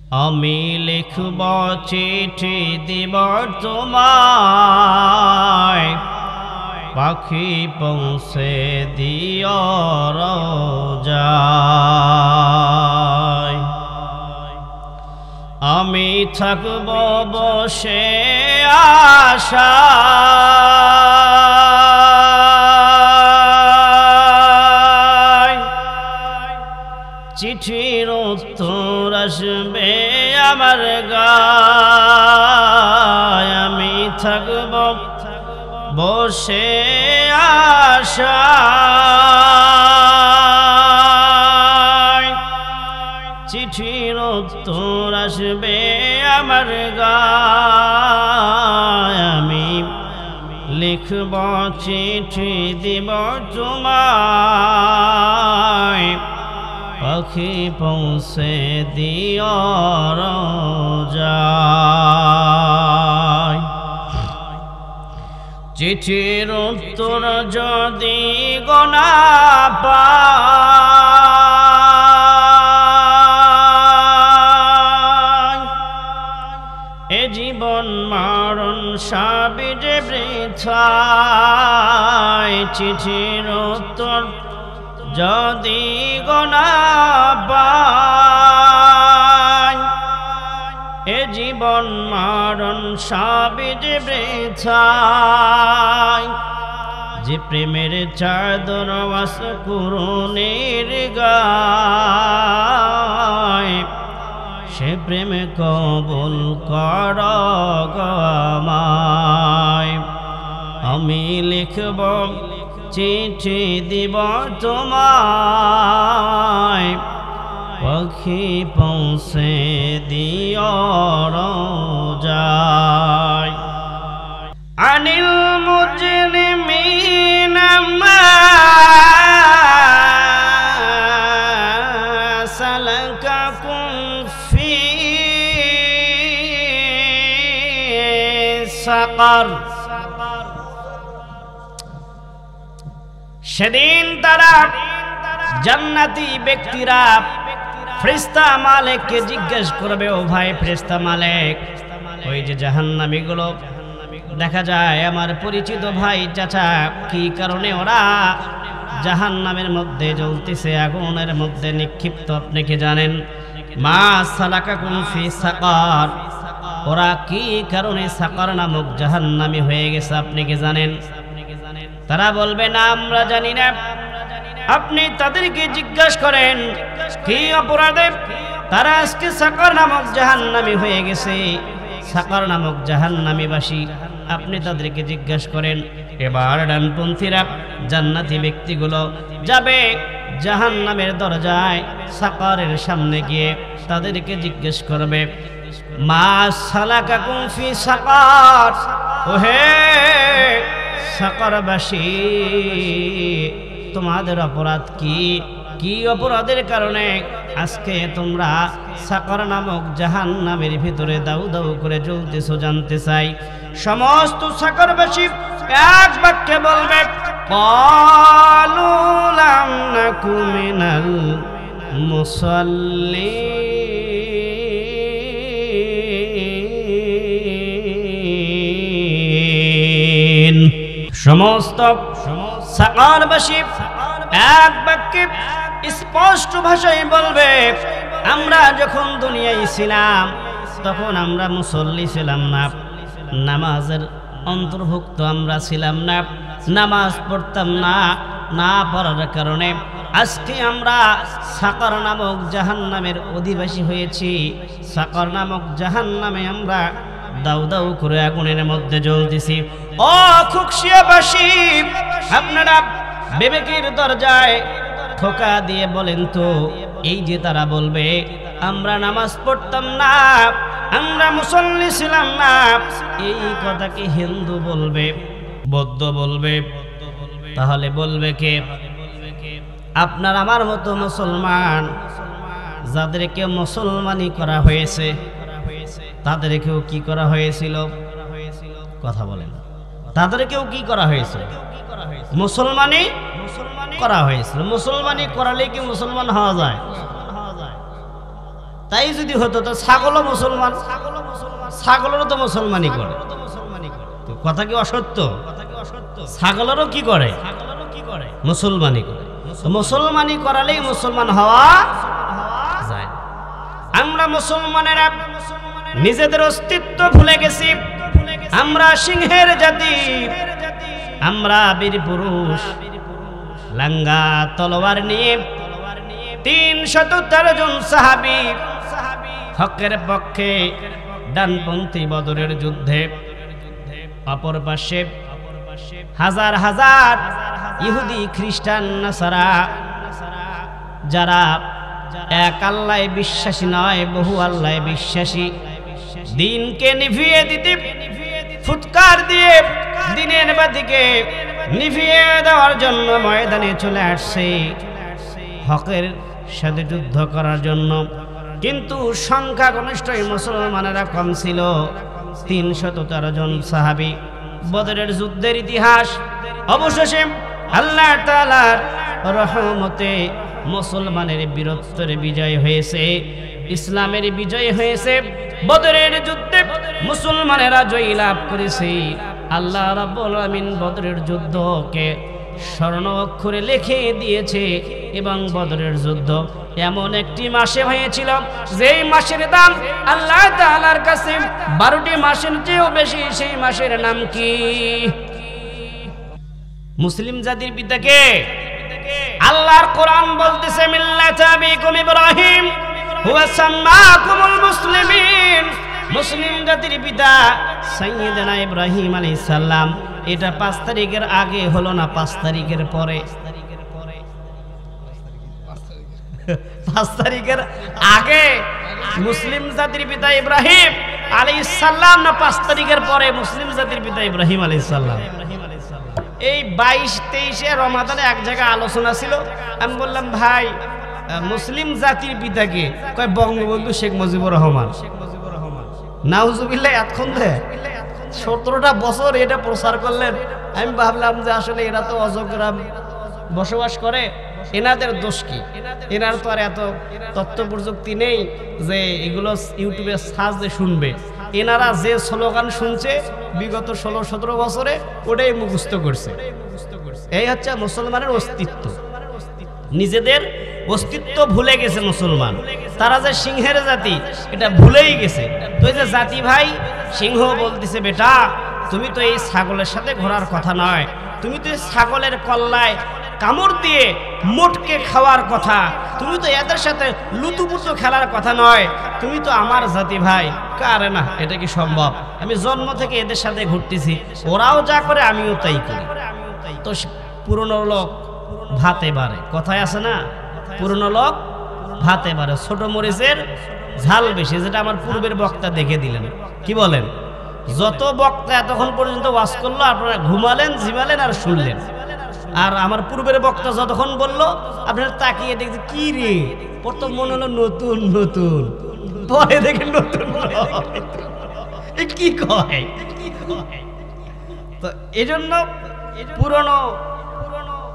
আমি লিখব চিঠি দিব তোমায়, পাখি পৌঁছে দিও রোজায়। আমি থাকব বসে আশায়, চিঠির উত্তর আসবে আমার গায়। আমি থাকব বসে আশায়, চিঠির উত্তর আসবে আমার গায়। আমি লিখব চিঠি দিব তোমায়, পাখি পৌঁছে দিও রোজায়। চিঠির উত্তর যদি গোনা পাই, এ জীবন মরণ সবই যে বৃথায়। চিঠির উত্তর যদি গোনা পাই, এ জীবন মরণ সবই যে বৃথায়। যে প্রেমের চাদর ওয়াস কুরুনের গায়, সে প্রেম কবুল কর গো আমায়। আমি লিখব চিঠি দিব তোমায়, পাখি পৌঁছে দিও রোজায়। আনিল মুজরিমিনা মা সালাকাকুম ফি সাকার। সেদিন তারা জান্নাতি ব্যক্তিরা ফেরেশতা মালিককে জিজ্ঞেস করবে, ও ভাই ফেরেশতা মালিক, ওই যে জাহান্নামীগুলো দেখা যায় আমার পরিচিত ভাই চাচা, কি কারণে ওরা জাহান্নামের মধ্যে জ্বলতেছে, আগুনের মধ্যে নিক্ষিপ্ত, আপনি কি জানেন? মা সালাকাকুম ফি সাকার, ওরা কি কারণে সাকার নামক জাহান্নামী হয়ে গেছে, আপনি কি জানেন? তারা বলবে না, আমরা জানি না। আপনি তাদেরকে জিজ্ঞাসা করেন কি অপরাধে তারা আজকে সাকার নামক জাহান্নামী হয়ে গেছে, সাকার নামক জাহান্নামীবাসী, আপনি তাদেরকে জিজ্ঞাসা করেন। এবার ডানপন্থীরা জান্নাতি ব্যক্তিগুলো যাবে জাহান্নামের দরজায়, সাকারের সামনে গিয়ে তাদেরকে জিজ্ঞেস করবে, মা সালাকাকুম ফি সাকার, ওহে সাকারবাসী, তোমাদের অপরাধ কি? কি অপরাধের কারণে আজকে তোমরা সাকার নামক জাহান্নামের ভিতরে দাউ দাউ করে জ্বলতেছো, জানতে চাই। সমস্ত সাকারবাসী এক বাক্যে বলবে, ক্বালু লাম নাকু মিনাল মুসাল্লিন। সমস্ত সাকারবাসী এক বাক্যে স্পষ্ট ভাষায় বলবে, আমরা যখন দুনিয়ায় ছিলাম তখন আমরা মুসল্লি ছিলাম না, নামাজের অন্তর্ভুক্ত আমরা ছিলাম না, নামাজ পড়তাম না, না পড়ার কারণে আজকে আমরা সাকার নামক জাহান্নামের অধিবাসী হয়েছি। সাকার নামক জাহান্নামে আমরা দাউ দাউ করে আগুনের মধ্যে জ্বলতেছি। ও খুকশিয়াবাসী, আপনারা বিবেকের দরজায় ঠোকা দিয়ে বলেন তো, এই যে তারা বলবে আমরা নামাজ পড়তাম না, আমরা মুসল্লি ছিলাম না, এই কথা কি হিন্দু বলবে, বৌদ্ধ বলবে? তাহলে বলবে কে? আপনার আমার মতো মুসলমান যাদেরকে মুসলমানি করা হয়েছে তাদেরকেও কি করা হয়েছিল? কথা বলেন, তাদেরকেও কি করা হয়েছিল? মুসলমানি করা হয়েছিল। মুসলমানি করালে কি মুসলমান হওয়া যায়? তাই যদি হতো তো ছাগলও মুসলমান, ছাগলেরও তো মুসলমানই করে। তো কথা কি অসত্য? ছাগলেরও কি করে? মুসলমানই করে। মুসলমানি করালেই মুসলমান হওয়া যায়। আমরা মুসলমানেরা নিজেদের অস্তিত্ব ভুলে গেছি। আমরা সিংহের জাতি, আমরা বীর পুরুষ, লাঙ্গা তলোয়ার নিয়ে ৩১৩ জন সাহাবী হকের পক্ষে ডানপন্থী বদরের যুদ্ধে, অপর পাশে হাজার হাজার ইহুদি খ্রিস্টান নাসারা যারা এক আল্লাহে বিশ্বাসী নয়, বহু আল্লাহে বিশ্বাসী, দিনকে নিভিয়ে দিতে ফুৎকার দিয়ে দিনের বাতিকে নিভিয়ে দেওয়ার জন্য ময়দানে চলে আসছে হকের সাথে যুদ্ধ করার জন্য। কিন্তু সংখ্যাগরিষ্ঠ মুসলমানেরা কম ছিল, ৩১৩ জন সাহাবী। বদরের যুদ্ধের ইতিহাস অবশেষে আল্লাহ তাআলার রহমতে মুসলমানের বীরত্বের বিজয় হয়েছে, ইসলামের বিজয় হয়েছে। বদরের যুদ্ধে মুসলমানেরা জয় লাভ করেছে। আল্লাহ রাব্বুল আমিন বদরের যুদ্ধকে স্বর্ণ অক্ষরে লিখে দিয়েছে। এবং বদরের যুদ্ধ এমন একটি মাসে হয়েছিল যেই মাসের দাম আল্লাহ তাআলার কাছে 12টি মাসের চেয়েও বেশি। সেই মাসের নাম কি? মুসলিম জাতির পিতাকে আল্লাহর কোরআন বলতেছে মিল্লাত আবিকুম ইব্রাহিম হুয়া সাম্মাকুমুল মুসলিমিন। মুসলিম জাতির পিতা সাইয়্যিদনা ইব্রাহিম আলাইহিস সালাম। এটা 5 তারিখের আগে হলো না 5 তারিখের পরে? 5 তারিখের আগে মুসলিম জাতির পিতা ইব্রাহিম আলাইহিস সালাম না 5 তারিখের পরে মুসলিম জাতির পিতা ইব্রাহিম আলাইহিস সালাম? এই 22-23 রমাদানে এক জায়গায় আলোচনা ছিল। আমি বললাম ভাই মুসলিম জাতির পিতাকে কয় বঙ্গবন্ধু শেখ মুজিবুর রহমান। নাউজুবিল্লাহ, এতক্ষণ ধরে 17টা বছর এটা প্রচার করলেন। আমি ভাবলাম যে আসলে এরা তো অযোগ্যরা বসবাস করে, এনাদের দোষ কি? এনার তো আর এত তথ্য প্রযুক্তি নেই যে এগুলো ইউটিউবে সার্চ দিয়ে শুনবে। এনারা যে স্লোগান শুনছে বিগত 16-17 বছরে ওটাই মুখস্থ করছে। এই হচ্ছে মুসলমানের অস্তিত্ব। নিজেদের অস্তিত্ব ভুলে গেছে মুসলমান। তারা যে সিংহের জাতি এটা ভুলেই গেছে। তো এই যে জাতি ভাই সিংহ বলতেছে বেটা তুমি তো এই ছাগলের সাথে ঘোরার কথা নয়, তুমি তো এই ছাগলের কল্লায় কামড় দিয়ে মোটকে খাওয়ার কথা, তুমি তো এদের সাথে লুতুপুতু খেলার কথা নয়, তুমি তো আমার জাতি ভাই। কারে না, এটা কি সম্ভব? আমি জন্ম থেকে এদের সাথে ঘুরতেছি, ওরাও যা করে আমিও তাই করি। তো পুরনো লোক ভাতে বাড়ে, কথায় আছে না, পুরনো লোক ভাতে বাড়ে, ছোট মরিচের ঝাল বেশি, যেটা আমার পূর্বের বক্তা দেখে দিলেন। কি বলেন? যত বক্তা এতক্ষণ পর্যন্ত ওয়াজ করলো আপনারা ঘুমালেন, ঝিমালেন আর শুনলেন। আর আমার পূর্বের বক্তা যতক্ষণ বললো আপনারা তাকিয়ে দেখতে কি রে, প্রথম মনে হলো নতুন নতুন, পরে দেখে নতুন কি কয়। তো এজন্য পুরনো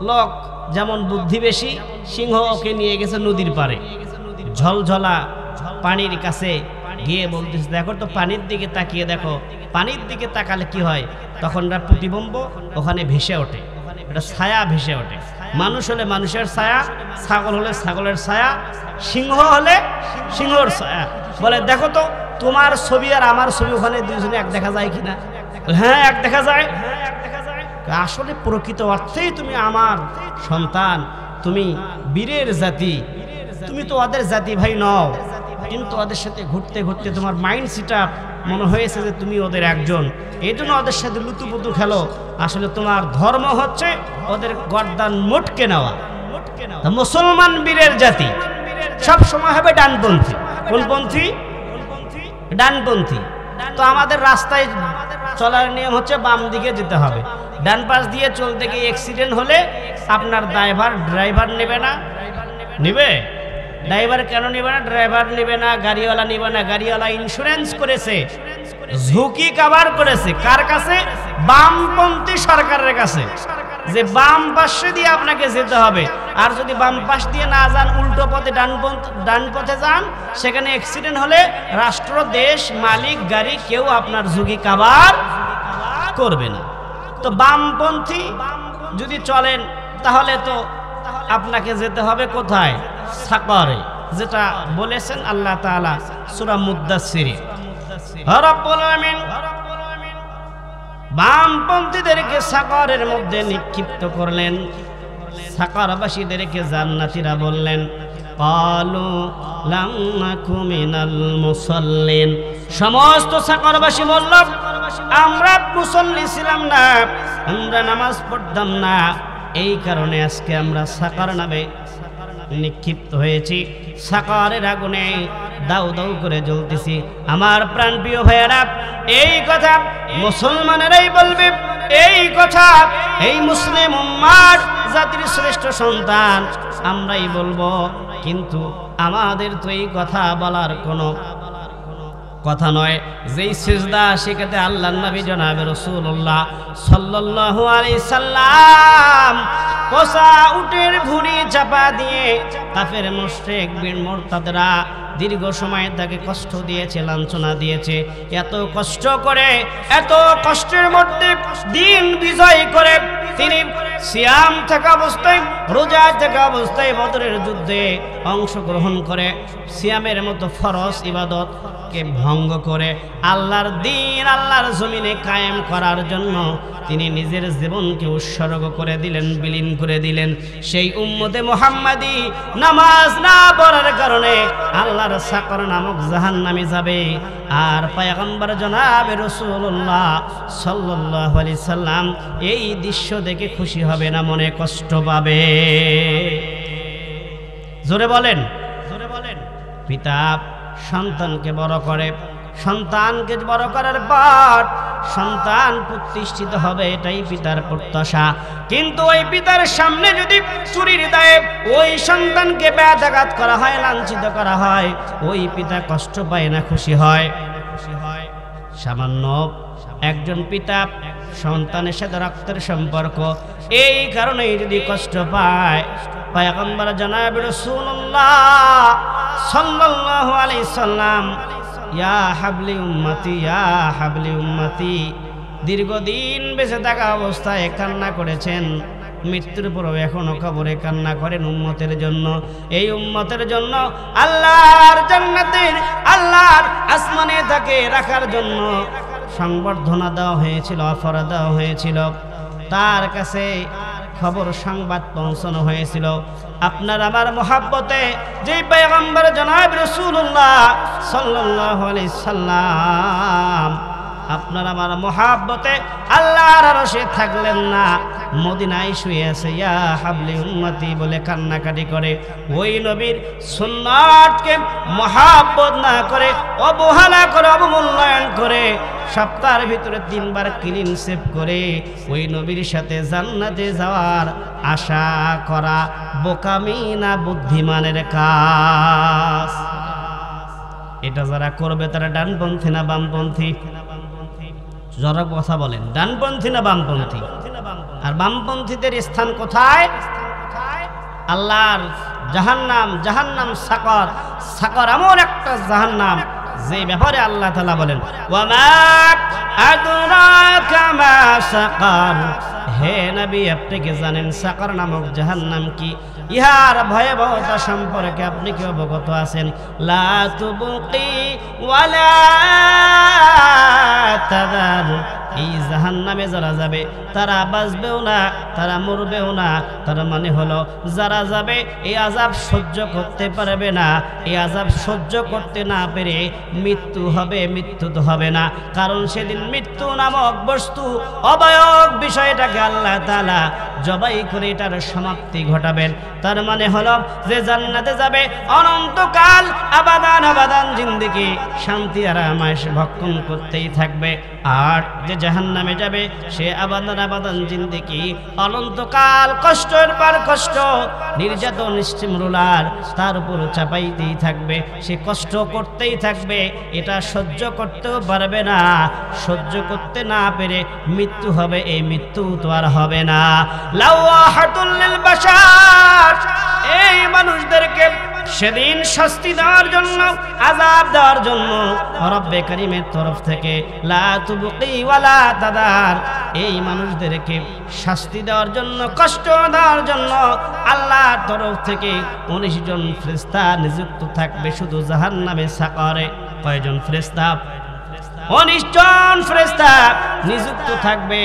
লোক যেমন বুদ্ধি বেশি, সিংহকে নিয়ে গেছে নদীর পারে, ঝলঝলা পানির কাছে গিয়ে বলতেছে দেখো তো পানির দিকে তাকিয়ে দেখো, পানির দিকে তাকালে কি হয়? তখন প্রতিবিম্ব ওখানে ভেসে ওঠে, এটা ছায়া ভেসে ওঠে। মানুষ হলে মানুষের ছায়া, ছাগল হলে ছাগলের ছায়া, সিংহ হলে সিংহর ছায়া। বলে দেখো তো তোমার ছবি আর আমার ছবি ওখানে দুইজনে এক দেখা যায় কিনা? হ্যাঁ এক দেখা যায়। আসলে প্রকৃত অর্থেই তুমি আমার সন্তান, তুমি বীরের জাতি, তুমি তো ওদের জাতি ভাই নও, কিন্তু ওদের সাথে ঘুরতে ঘুরতে তোমার মাইন্ড সেট আপ মনে হয়েছে যে তুমি ওদের একজন, এই জন্য ওদের সাথে লুতুপুতু খেলো। আসলে তোমার ধর্ম হচ্ছে ওদের গর্দান মোটকে নেওয়া। মুসলমান বীরের জাতি সব সময় হবে ডানপন্থী। কোনপন্থী? ডানপন্থী। তো আমাদের রাস্তায় চলার নিয়ম হচ্ছে বাম দিকে যেতে হবে। ডান পাশ দিয়ে চলতে গিয়ে অ্যাক্সিডেন্ট হলে আপনার ড্রাইভার নেবে না? নেবে? ড্রাইভার কেন নেবে না? ড্রাইভার নেবে না, গাড়িওয়ালা নেবে না। গাড়িওয়ালা ইন্স্যুরেন্স করেছে, ঝুঁকি কভার করেছে। কার কাছে? বামপন্থী সরকারের কাছে। যে বাম পাশে দিয়ে আপনাকে যেতে হবে, আর যদি বাম পাশ দিয়ে না যান, উল্টো পথে ডান পথে যান, সেখানে অ্যাক্সিডেন্ট হলে রাষ্ট্র, দেশ, মালিক, গাড়ি কেউ আপনার ঝুঁকি কাভার করবে না। তো বামপন্থী যদি চলেন তাহলে তো আপনাকে যেতে হবে কোথায়? সাকরে, যেটা বলেছেন আল্লাহ তাআলা সূরা মুদ্দাসসিরে। রব্বুল আলামিন বামপন্থীদেরকে সাকরের মধ্যে নিক্ষিপ্ত করলেন। সাকরবাসীদেরকে জান্নাতীরা বললেন, ক্বালু লাম নাকু মিনাল মুসাল্লিন। সমস্ত সাকরবাসী বলল, আমরা মুসল্লি ছিলাম না, আমরা নামাজ পড়তাম না, এই কারণে আজকে আমরা সাকর নামে নিক্ষিপ্ত হয়েছি, সাকরের আগুনে দাউ দাউ করে জ্বলতেছি। আমার প্রাণপ্রিয় ভাইয়েরা, এই কথা মুসলমানেরাই বলবে, এই কথা এই মুসলিম উম্মার জাতির শ্রেষ্ঠ সন্তান আমরাই বলবো। কিন্তু আমাদের তো এই কথা বলার কোনো কথা নয়। যেই সিজদা শেখাতে আল্লাহর নবী জনাবে রাসূলুল্লাহ সাল্লাল্লাহু আলাইহি সাল্লাম পোষা উটের ভুঁড়ি চাপা দিয়ে কাফের মুশরিক বীর মুরতাদরা দীর্ঘ সময় তাকে কষ্ট দিয়েছে, লাঞ্ছনা দিয়েছে। এত কষ্ট করে, এত কষ্টের মধ্যে দিন বিজয় করে তিনি সিয়াম থাকা অবস্থায়, রোজা থাকা অবস্থায় বদরের যুদ্ধে অংশগ্রহণ করে সিয়ামের মতো ফরজ ইবাদতকে ভঙ্গ করে আল্লাহর দ্বীন, আল্লাহর জমিনে কায়েম করার জন্য তিনি নিজের জীবনকে উৎসর্গ করে দিলেন, বিলীন করে দিলেন। সেই উম্মতে মুহাম্মাদি নামাজ না পড়ার কারণে আল্লাহর সাকর নামক জাহান্নামে যাবে। আর পয়গম্বর জনাবে রাসূলুল্লাহ সাল্লাল্লাহু আলাইহি সাল্লাম এই দৃশ্য দেখে খুশি হবে না, মনে কষ্ট পাবে। জোরে বলেন, জোরে বলেন। পিতা সন্তানকে বড় করে, সন্তানকে বড় করার পর সন্তান প্রতিষ্ঠিত হবে, এটাই পিতার প্রত্যাশা। কিন্তু ওই পিতার সামনে যদি চুরির দায়ে ওই সন্তানকে ব্যাঘাত করা হয়, লাঞ্ছিত করা হয়, ওই পিতা কষ্ট পায় না, খুশি হয়? সামান্য একজন পিতা সন্তানের সাথে রক্তের সম্পর্ক, এই কারণেই যদি কষ্ট পায়, পয়গম্বর জনাবে রাসূলুল্লাহ সাল্লাল্লাহু আলাইহি সাল্লাম ইয়া হাবলি উম্মতি, ইয়া হাবলি উম্মতি দীর্ঘদিন বেঁচে থাকা অবস্থায় কান্না করেছেন, মৃত্যুর পরেও এখনো কবরে কান্না করেন উম্মতের জন্য। এই উম্মতের জন্য আল্লাহর জান্নাতের, আল্লাহর আসমানে তাকে রাখার জন্য সংবর্ধনা দেওয়া হয়েছিল, অফার দেওয়া হয়েছিল, তার কাছে খবর সংবাদ পৌঁছানো হয়েছিল। আপনার আমার মহাব্বতে যে পয়গম্বর জনাব রাসূলুল্লাহ সাল্লাল্লাহু আলাইহি সাল্লাম আপনার আমার মহাব্বতে আল্লাহর আরশে থাকলেন না, মদিনায় শুয়ে আছে, ইয়া হাবলি উম্মতি বলে কান্নাকাটি করে। ওই নবীর সুন্নাতকে মহাব্বত না করে, অবহেলা করে, অবমূল্যায়ন করে, সপ্তাহের ভিতরে 3 বার ক্লিন সেভ করে ওই নবীর সাথে জান্নাতে যাওয়ার আশা করা বোকামি না বুদ্ধিমানের কাজ? এটা যারা করবে তারা ডানপন্থী না বামপন্থী? যারা কথা বলেন, ডানপন্থী না বামপন্থী? আর বামপন্থীদের স্থান কোথায়? আল্লাহর জাহান্নাম। জাহান্নাম সাকর, সাকর এমন একটা জাহান্নাম যে ব্যাপারে আল্লাহ তাআলা বলেন, ওয়ামা আদরাকা মা সাকর। হে নবী, আপনি কি জানেন সাকর নামক জাহান্নাম কি? ইহার ভয়াবহতা সম্পর্কে আপনি কি অবগত আছেন? লা তুবকি ওয়ালা তাদার। এই জাহান্নামে যারা যাবে তারা বাঁচবেও না, তারা মরবেও না। তার মানে হলো যারা যাবে এই আযাব সহ্য করতে পারবে না। এই আযাব সহ্য করতে না পেরে মৃত্যু হবে, মৃত্যু তো হবে না, কারণ সেদিন মৃত্যু নামক বস্তু, অবয়ব বিষয়টাকে আল্লাহ তাআলা জবাই করে এটার সমাপ্তি ঘটাবেন। তার মানে হলো যে জান্নাতে যাবে অনন্তকাল আবাদান আবাদান জিন্দেগি শান্তি আর আরামায়েশ ভক্ষণ করতেই থাকবে। আর যে জাহান্নামে যাবে, সে আবাদান আবাদান জিন্দেগি, অনন্তকাল কষ্টের পর কষ্ট, নির্যাতন স্টিমরোলার তার উপর চাপাইতেই থাকবে, সে কষ্ট করতেই থাকবে, এটা সহ্য করতেও পারবে না। সহ্য করতে না পেরে মৃত্যু হবে, এই মৃত্যু তো আর হবে না। লাওয়াহাতুল লিল বাশার, এই মানুষদেরকে সেদিন শাস্তি দেওয়ার জন্য, আযাব দেওয়ার জন্য রব্বে কারীমের তরফ থেকে লা তুবকি ওয়ালা তাদার, এই মানুষদেরকে শাস্তি দেওয়ার জন্য, কষ্ট দেওয়ার জন্য আল্লাহর তরফ থেকে 19 জন ফেরেশতা নিযুক্ত থাকবে শুধু জাহান্নামে সাকারে। কয়জন ফেরেশতা? 19 জন ফেরেশতা নিযুক্ত থাকবে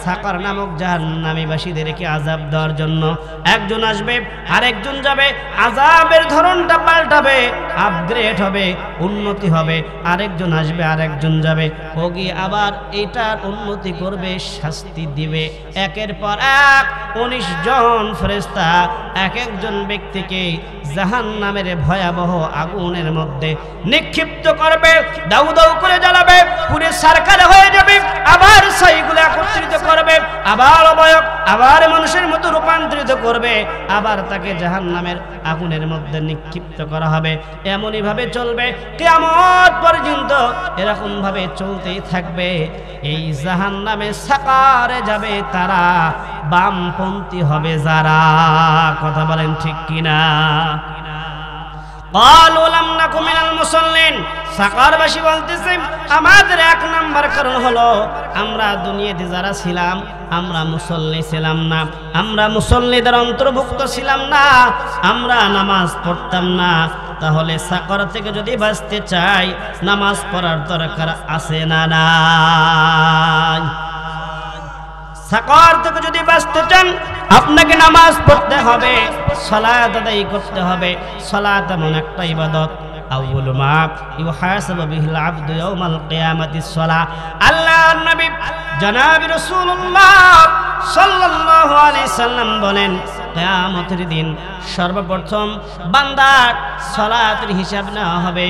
সাকার নামক জাহান্নামীবাসীদেরকে আযাব দেওয়ার জন্য। একজন আসবে, আরেকজন যাবে, আযাবের ধরনটা পাল্টাবে, আপগ্রেড হবে, উন্নতি হবে। আরেকজন আসবে, আরেকজন যাবে, ও গিয়ে আবার এটার উন্নতি করবে, শাস্তি দিবে। একের পর এক 19 জন ফেরেশতা এক একজন ব্যক্তিকে জাহান্নামের ভয়াবহ আগুনের মধ্যে নিক্ষিপ্ত করবে, দাউ দাউ করে জ্বালাবে, পুরে সারকার হয়ে যাবে। আবার সেইগুলো একত্রিত করবে, আবার অবয়ব, আবার মানুষের মতো রূপান্তরিত করবে, আবার তাকে জাহান্নামের আগুনের মধ্যে নিক্ষিপ্ত করা হবে। এমনই ভাবে চলবে কিয়ামত পর্যন্ত, এরকম ভাবে চলতেই থাকবে। এই জাহান্নামে সাকারে যাবে তারা, বামপন্থী হবে যারা। কথা বলেন ঠিক কিনা? ক্বালু লাম নাকু মিনাল মুসাল্লিন, সাকারবাসী বলতেছে আমাদের 1 নাম্বার কারণ হলো আমরা দুনিয়াতে যারা ছিলাম আমরা মুসল্লি ছিলাম না, আমরা মুসল্লিদের অন্তর্ভুক্ত ছিলাম না, আমরা নামাজ পড়তাম না। তাহলে সাকার থেকে যদি বাঁচতে চাই নামাজ পড়ার দরকার আছে না নাই? সাকার থেকে যদি বাঁচতে চান আপনাকে নামাজ পড়তে হবে, সালাত আদায় করতে হবে। সালাত এমন একটা ইবাদত, আউয়ালু মা ইউহাসাবু বিহিল আবদু ইয়াউমাল কিয়ামাতিস সালাহ। আল্লাহর নবী জনাব রাসূলুল্লাহ সাল্লাল্লাহু আলাইহি সাল্লাম বলেন, কিয়ামতের দিন সর্বপ্রথম বান্দার সালাতের হিসাব নেওয়া হবে।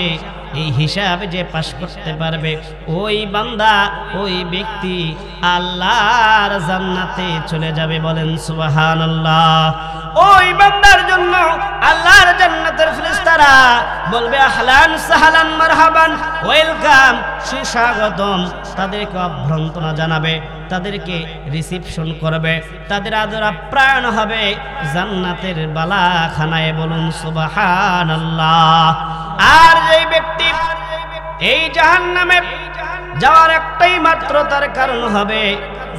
এই হিসাবে যে পাশ করতে পারবে ওই বান্দা, ওই ব্যক্তি আল্লাহর জান্নাতে চলে যাবে। বলেন সুবহানাল্লাহ। ওই বান্দার জন্য আল্লাহর জান্নাতের ফেরেশতারা বলবে আহলান সাহলান মারহাবান, ওয়েলকাম, সুস্বাগতম। তাদেরকে অভ্যর্থনা জানাবে, তাদেরকে রিসিপশন করবে, তাদের আদর আপ্যায়ন হবে জান্নাতের বালাখানায়। বলুন সুবহানাল্লাহ। আর যেই ব্যক্তি এই জাহান্নামে যাওয়ার একটাই মাত্র তার কারণ হবে,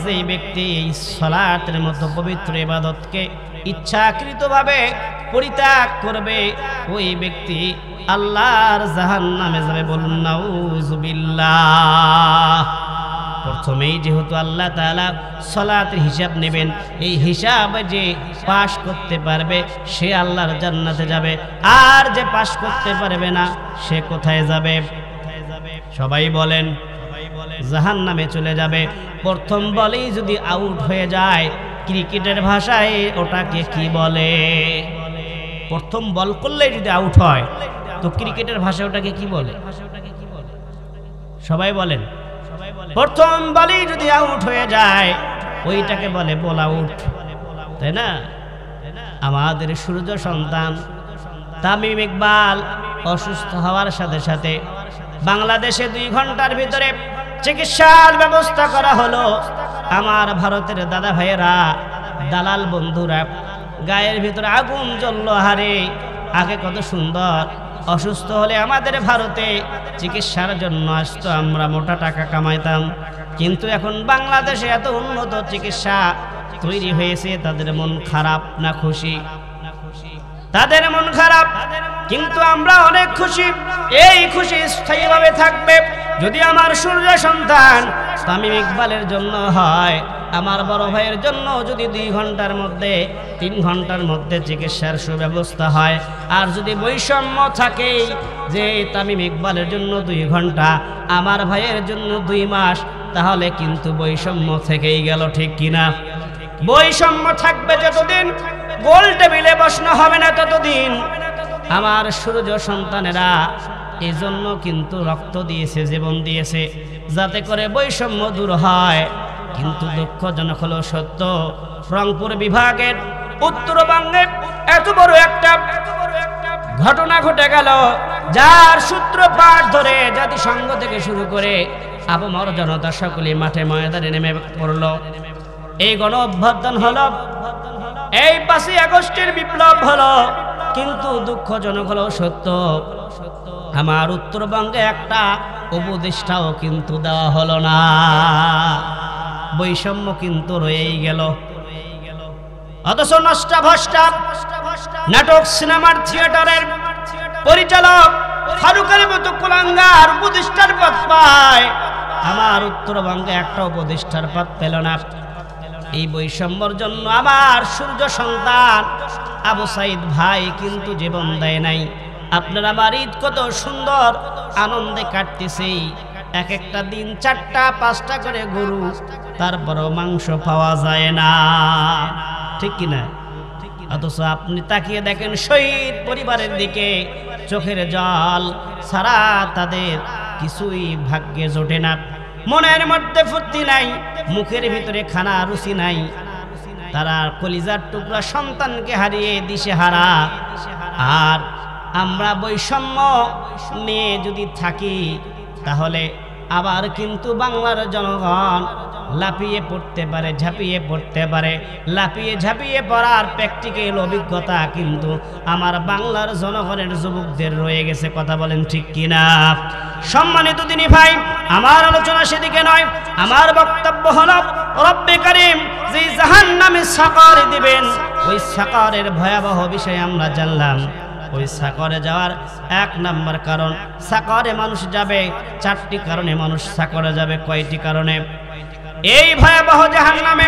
যেই ব্যক্তি এই সালাতের মতো পবিত্র ইবাদতকে ইচ্ছাকৃতভাবে পরিত্যাগ করবে, ওই ব্যক্তি আল্লাহর জাহান্নামে যাবে। বলুন নাউযুবিল্লাহ। প্রথমেই যেহেতু আল্লাহ তাআলা সালাতের হিসাব নেবেন, এই হিসাবে যে পাশ করতে পারবে সে আল্লাহর জান্নাতে যাবে, আর যে পাশ করতে পারবে না সে কোথায় যাবে? সবাই বলেন, জাহান্নামে চলে যাবে। প্রথম বলেই যদি আউট হয়ে যায়, ক্রিকেটের ভাষায় ওটাকে কি বলে? প্রথম বল করলে যদি আউট হয় তো ক্রিকেটের ভাষায় ওটাকে কি বলে? সবাই বলেন। প্রথম বলেই যদি আউট হয়ে যায় ওইটাকে বলে বল আউট, তাই না? আমাদের সূর্য সন্তান তামিম ইকবাল অসুস্থ হওয়ার সাথে সাথে বাংলাদেশে 2 ঘন্টার ভিতরে চিকিৎসার ব্যবস্থা করা হলো। আমার ভারতের দাদা ভাইয়েরা, দালাল বন্ধুরা, গায়ের ভিতরে আগুন জ্বললো। হারে আগে কত সুন্দর, অসুস্থ হলে আমাদের ভারতে চিকিৎসার জন্য আসতো, আমরা মোটা টাকা কামাইতাম। কিন্তু এখন বাংলাদেশে এত উন্নত চিকিৎসা তৈরি হয়েছে, তাদের মন খারাপ না খুশি? তাদের মন খারাপ, কিন্তু আমরা অনেক খুশি। এই খুশি স্থায়ীভাবে থাকবে যদি আমার সূর্য সন্তান তামিম ইকবালের জন্য হয়, আমার বড় ভাইয়ের জন্য যদি 2 ঘন্টার মধ্যে 3 ঘন্টার মধ্যে চিকিৎসার সুব্যবস্থা হয়। আর যদি বৈষম্য থাকে যে তামিম ইকবালের জন্য 2 ঘন্টা, আমার ভাইয়ের জন্য 2 মাস, তাহলে কিন্তু বৈষম্য থেকেই গেল। ঠিক কিনা? বৈষম্য থাকবে যতদিন, গোল টেবিলে বসানো হবে না ততদিন আমার সূর্য সন্তানেরা এজন্য কিন্তু রক্ত দিয়েছে, জীবন দিয়েছে, যাতে করে বৈষম্য দূর হয়। কিন্তু দুঃখজনক হলো সত্য, রংপুর বিভাগের উত্তরবঙ্গে এত বড় একটা ঘটনা ঘটে গেল, যার সূত্রপাত ধরে জাতিসংঘ থেকে শুরু করে আপামর জনতা সকলে মাঠে ময়দানে নেমে পড়ল। এই গণ অভ্যুত্থান হলো, এই 5ই আগস্টের বিপ্লব হলো। কিন্তু দুঃখজনক হলো সত্য, আমার উত্তরবঙ্গে একটা উপদেষ্টাও কিন্তু দেওয়া হলো না। বৈষম্য কিন্তু রয়েই গেল। অথচ নষ্টা ভষ্টা নাটক, সিনেমার, থিয়েটারের পরিচালক ফারুকের মতো কুলাঙ্গার উপদেষ্টার পদ পায়, আমার উত্তরবঙ্গে একটা উপদেষ্টার পদ পেল না। এই বৈষম্যর জন্য আমার সূর্য সন্তান আবু সাইদ ভাই কিন্তু জীবন দেয় নাই। আপনার আমার ঈদ কত সুন্দর আনন্দে কাটতেছে, এক একটা দিন 4টা 5টা করে গরু, তারপরও মাংস পাওয়া যায় না, ঠিক কিনা? অথচ আপনি তাকিয়ে দেখেন শহীদ পরিবারের দিকে, চোখের জল সারা তাদের কিছুই ভাগ্যে জোটে না, মনের মধ্যে ফুর্তি নাই, মুখের ভিতরে খানা রুচি নাই। তারা কলিজার টুকরা সন্তানকে হারিয়ে দিশেহারা। আর আমরা বৈষম্য নিয়ে যদি থাকি, তাহলে আবার কিন্তু বাংলার জনগণ লাফিয়ে পড়তে পারে, ঝাঁপিয়ে পড়তে পারে। লাফিয়ে ঝাঁপিয়ে পড়ার প্র্যাকটিক্যাল অভিজ্ঞতা কিন্তু আমার বাংলার জনগণের যুবকদের রয়ে গেছে। কথা বলেন ঠিক কিনা? সম্মানিত দিনী ভাই, আমার আলোচনা সেদিকে নয়। আমার বক্তব্য হলো, রব্বে কারীম যে জাহান্নামে সাকার দিবেন, ওই সাকারের ভয়াবহ বিষয় আমরা জানলাম। ওই সাকরে যাওয়ার 1 নম্বর কারণ, সাকরে মানুষ যাবে 4টি কারণে মানুষ সাকরে যাবে। কয়টি কারণে? এই ভয়াবহ জাহান্নামে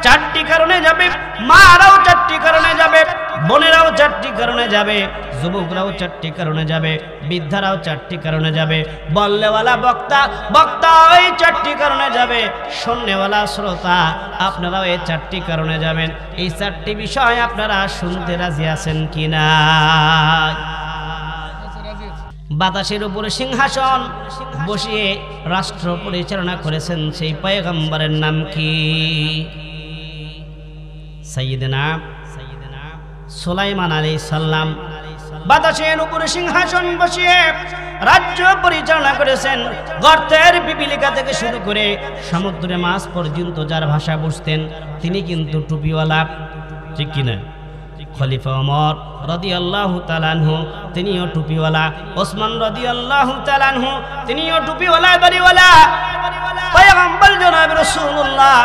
4টি কারণে যাবে। মারাও 4টি কারণে যাবে, বোনেরাও 4টি কারণে যাবে, যুবকরাও 4টি কারণে যাবে, বৃদ্ধারাও 4টি কারণে যাবে, বললেওয়ালা বক্তা এই 4টি কারণে যাবে, শুননেওয়ালা শ্রোতা আপনারাও এই 4টি কারণে যাবেন। এই 4টি বিষয় আপনারা শুনতে রাজি আছেন কিনা? বাতাসের উপরে সিংহাসন বসিয়ে রাষ্ট্র পরিচালনা করেছেন সেই পয়গম্বরের নাম কি? সাইয়েদনা সুলাইমান আলাইহিস সালাম। বাতাসের উপরে সিংহাসন বসিয়ে রাজ্য পরিচালনা করেছেন। গর্তের পিপিলিকা থেকে শুরু করে সমুদ্রে মাছ পর্যন্ত যার ভাষা বুঝতেন, তিনি কিন্তু টুপিওয়ালা, ঠিক কিনা? খলিফা ওমর রাদিয়াল্লাহু তাআলা আনহু তিনিও টুপিওয়ালা, ওসমান রাদিয়াল্লাহু তাআলা আনহু তিনিও টুপিওয়ালা, দাড়িওয়ালা। পয়গম্বর জনাব রাসূলুল্লাহ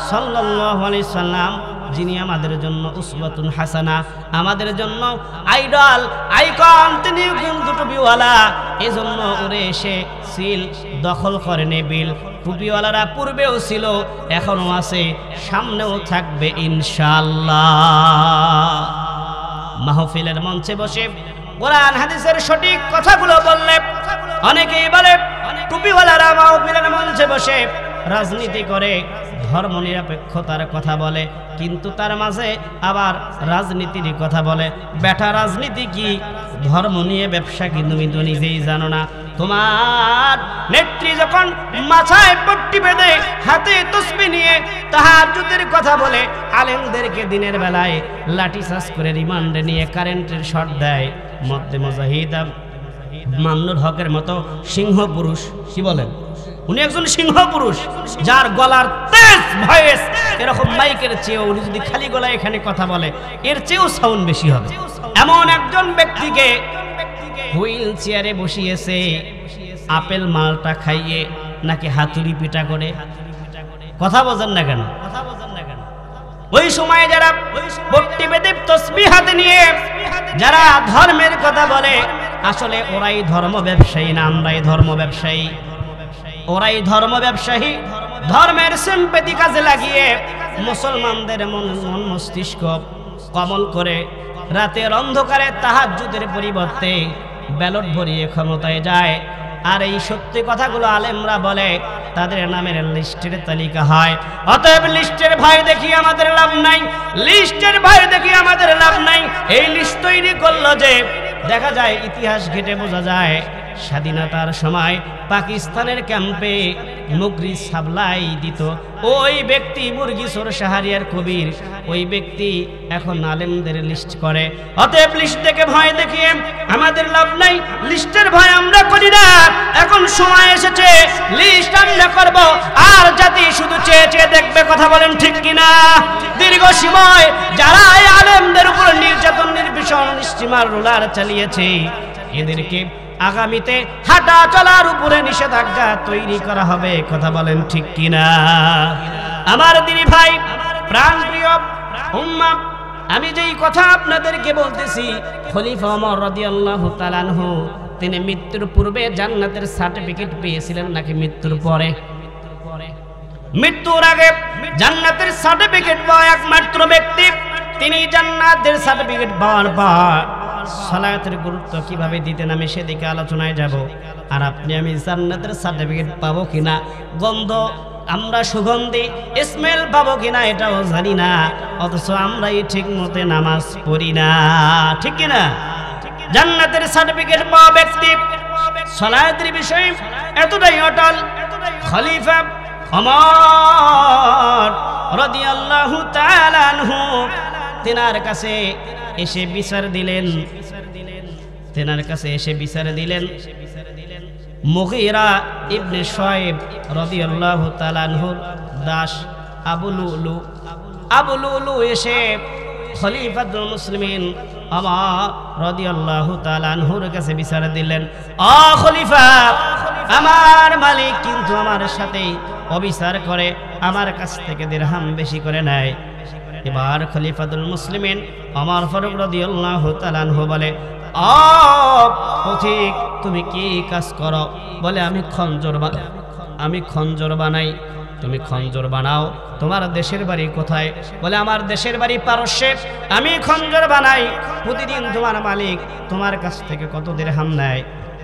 সাল্লাল্লাহু আলাইহি সাল্লাম, যিনি আমাদের জন্য উসওয়াতুন হাসানা, আমাদের জন্য আইডল, আইকন, তিনিও কিন্তু টুপিওয়ালা। এজন্য ওরে এসে সিল দখল করে নেবিল। টুপিওয়ালারা পূর্বেও ছিল, এখনো আছে, সামনেও থাকবে ইনশাআল্লাহ। মাহফিলের মঞ্চে বসে কোরআন হাদিসের সঠিক কথাগুলো বললে, অনেকেই বলে টুপিওয়ালারা মাহফিলের মঞ্চে বসে রাজনীতি করে, ধর্ম নিরপেক্ষতার কথা বলে, কিন্তু তার মাঝে আবার রাজনীতির কথা বলে। বেটা রাজনীতি কি, ধর্ম নিয়ে ব্যবসা কি তুমি তো নিজেই জানো না। তোমার নেত্রী যখন মাথায় পট্টি বেঁধে হাতে তসবিহ নিয়ে তাহাজ্জুদের কথা বলে, আলেমদেরকে দিনের বেলায় লাঠিচার্জ করে রিমান্ডে নিয়ে কারেন্টের শট দেয়, মধ্যে মুজাহিদ মামনুর হকের মতো সিংহ পুরুষ, কি বলেন, উনি একজন সিংহ পুরুষ, যার গলার তেজ ভয়েস এরকম মাইকের চেয়েও, উনি যদি খালি গলায় এখানে কথা বলে এর চেয়েও সাউন্ড বেশি হবে। এমন একজন ব্যক্তিকে হুইল চেয়ারে বসিয়েছে, আপেল মালটা খাইয়ে নাকি হাতুড়ি পিটা করে। কথা বোঝেন না কেন? ওই সময় যারা পট্টি বেঁধে তসবিহ হাতে নিয়ে যারা ধর্মের কথা বলে, আসলে ওরাই ধর্ম ব্যবসায়ী না আমরাই ধর্ম ব্যবসায়ী? ওরাই ধর্ম ব্যবসায়ী। ধর্মের সিম্পেথি কাজে লাগিয়ে মুসলমানদের মন মস্তিষ্ক কমল করে রাতের অন্ধকারে তাহাজ্জুদের পরিবর্তে ব্যালট ভরিয়ে ক্ষমতায় যায়। আর এই সত্যি কথাগুলো আলেমরা বলে, তাদের নামের লিস্টের তালিকা হয়। অতএব লিস্টের ভয় দেখি আমাদের লাভ নাই, লিস্টের ভয় দেখি আমাদের লাভ নাই। এই লিস্ট তৈরি করলো যে দেখা যায়, ইতিহাস ঘেটে বোঝা যায় স্বাধীনতার সময় পাকিস্তানের ক্যাম্পে মুগরি সাপ্লাই দিত ওই ব্যক্তি মুরগিসর শাহরিয়ার কবির, ওই ব্যক্তি এখন আলেমদের লিস্ট করে। অতএব লিস্ট থেকে ভয় দেখিয়ে আমাদের লাভ নাই, লিস্টের ভয় আমরা করি না। এখন সময় এসেছে লিস্ট আমরা করব, আর জাতি শুধু চেয়ে চেয়ে দেখবে। কথা বলেন ঠিক কিনা? দীর্ঘ সময় যারা এই আলেমদের উপর নির্যাতন নির্বিষণ স্টিমার রোলার চালিয়েছে, এদেরকে আগামীতে হাঁটা চলার উপরে নিষেধাজ্ঞা তৈরি করা হবে। কথা বলেন ঠিক কিনা? আমার দিনী ভাই, প্রাণপ্রিয় উম্মাহ, আমি যেই কথা আপনাদেরকে বলতেছি, খলিফা ওমর রাদিয়াল্লাহু তাআলা আনহু তিনি মৃত্যুর পূর্বে জান্নাতের সার্টিফিকেট পেয়েছিলেন নাকি মৃত্যুর পরে? মৃত্যুর আগে জান্নাতের সার্টিফিকেট পাওয়া একমাত্র ব্যক্তি তিনি। জান্নাতের সার্টিফিকেট পাওয়ার পর সালাতের গুরুত্ব কিভাবে দিতেন আমি সেদিকে আলোচনায় যাব। আর আপনি আমি জান্নাতের সার্টিফিকেট পাবো কিনা, গন্ধ আমরা সুগন্ধি স্মেল পাবো কিনা এটাও জানি না, অথচ আমরাই ঠিক মতে নামাজ পড়ি না। ঠিক কিনা? জান্নাতের সার্টিফিকেট পাওয়া ব্যক্তি সালাতের বিষয়ে এতটাই অটল। খলিফা ওমর রাদিয়াল্লাহু তাআলা আনহু তেনার কাছে এসে বিচার দিলেন, মুগীরা ইবনে শুআয়ব রাদিয়াল্লাহু তাআলা আনহুর দাস আবু লুলু এসে খলিফাতুল মুসলিমিন ওমর রাদিয়াল্লাহু তাআলা আনহুর কাছে বিচার দিলেন, ও খলিফা, আমার মালিক কিন্তু আমার সাথে অবিচার করে, আমার কাছ থেকে দিরহাম বেশি করে নেয়। এবার খলিফাতুল মুসলিমিন ওমর ফারুক রাদিয়াল্লাহু তাআলা আনহু বলে, ও পথিক, তুমি কি কাজ করো? বলে, আমি খঞ্জর বানাই। তুমি খঞ্জর বানাও, তোমার দেশের বাড়ি কোথায়? বলে, আমার দেশের বাড়ি পারস্যে, আমি খঞ্জর বানাই। প্রতিদিন তোমার মালিক তোমার কাছ থেকে কত দিরহাম নেয়?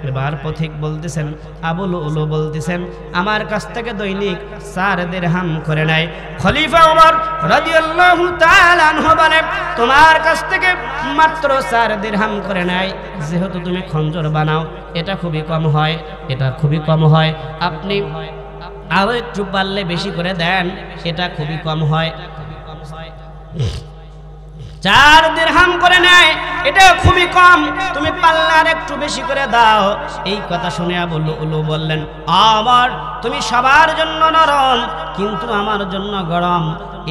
এবার পথিক বলতেছেন, আবু লুলু বলতেছেন, আমার কাছ থেকে দৈনিক 4 দিরহাম করে নেয়। খলিফা ওমর রাদিয়াল্লাহু তাআলা আনহু বলে, তোমার কাছ থেকে মাত্র 4 দিরহাম করে নেয়, যেহেতু তুমি খঞ্জর বানাও, এটা খুবই কম হয়, আপনি আরো একটু পারলে বেশি করে দেন, এটা খুবই কম হয়। 4 দিরহাম করে নেয়, এটা খুবই কম, তুমি পারলে আর একটু বেশি করে দাও। এই কথা শুনে আবু লুলু বললেন, আমার তুমি সবার জন্য নরম, কিন্তু আমার জন্য গরম।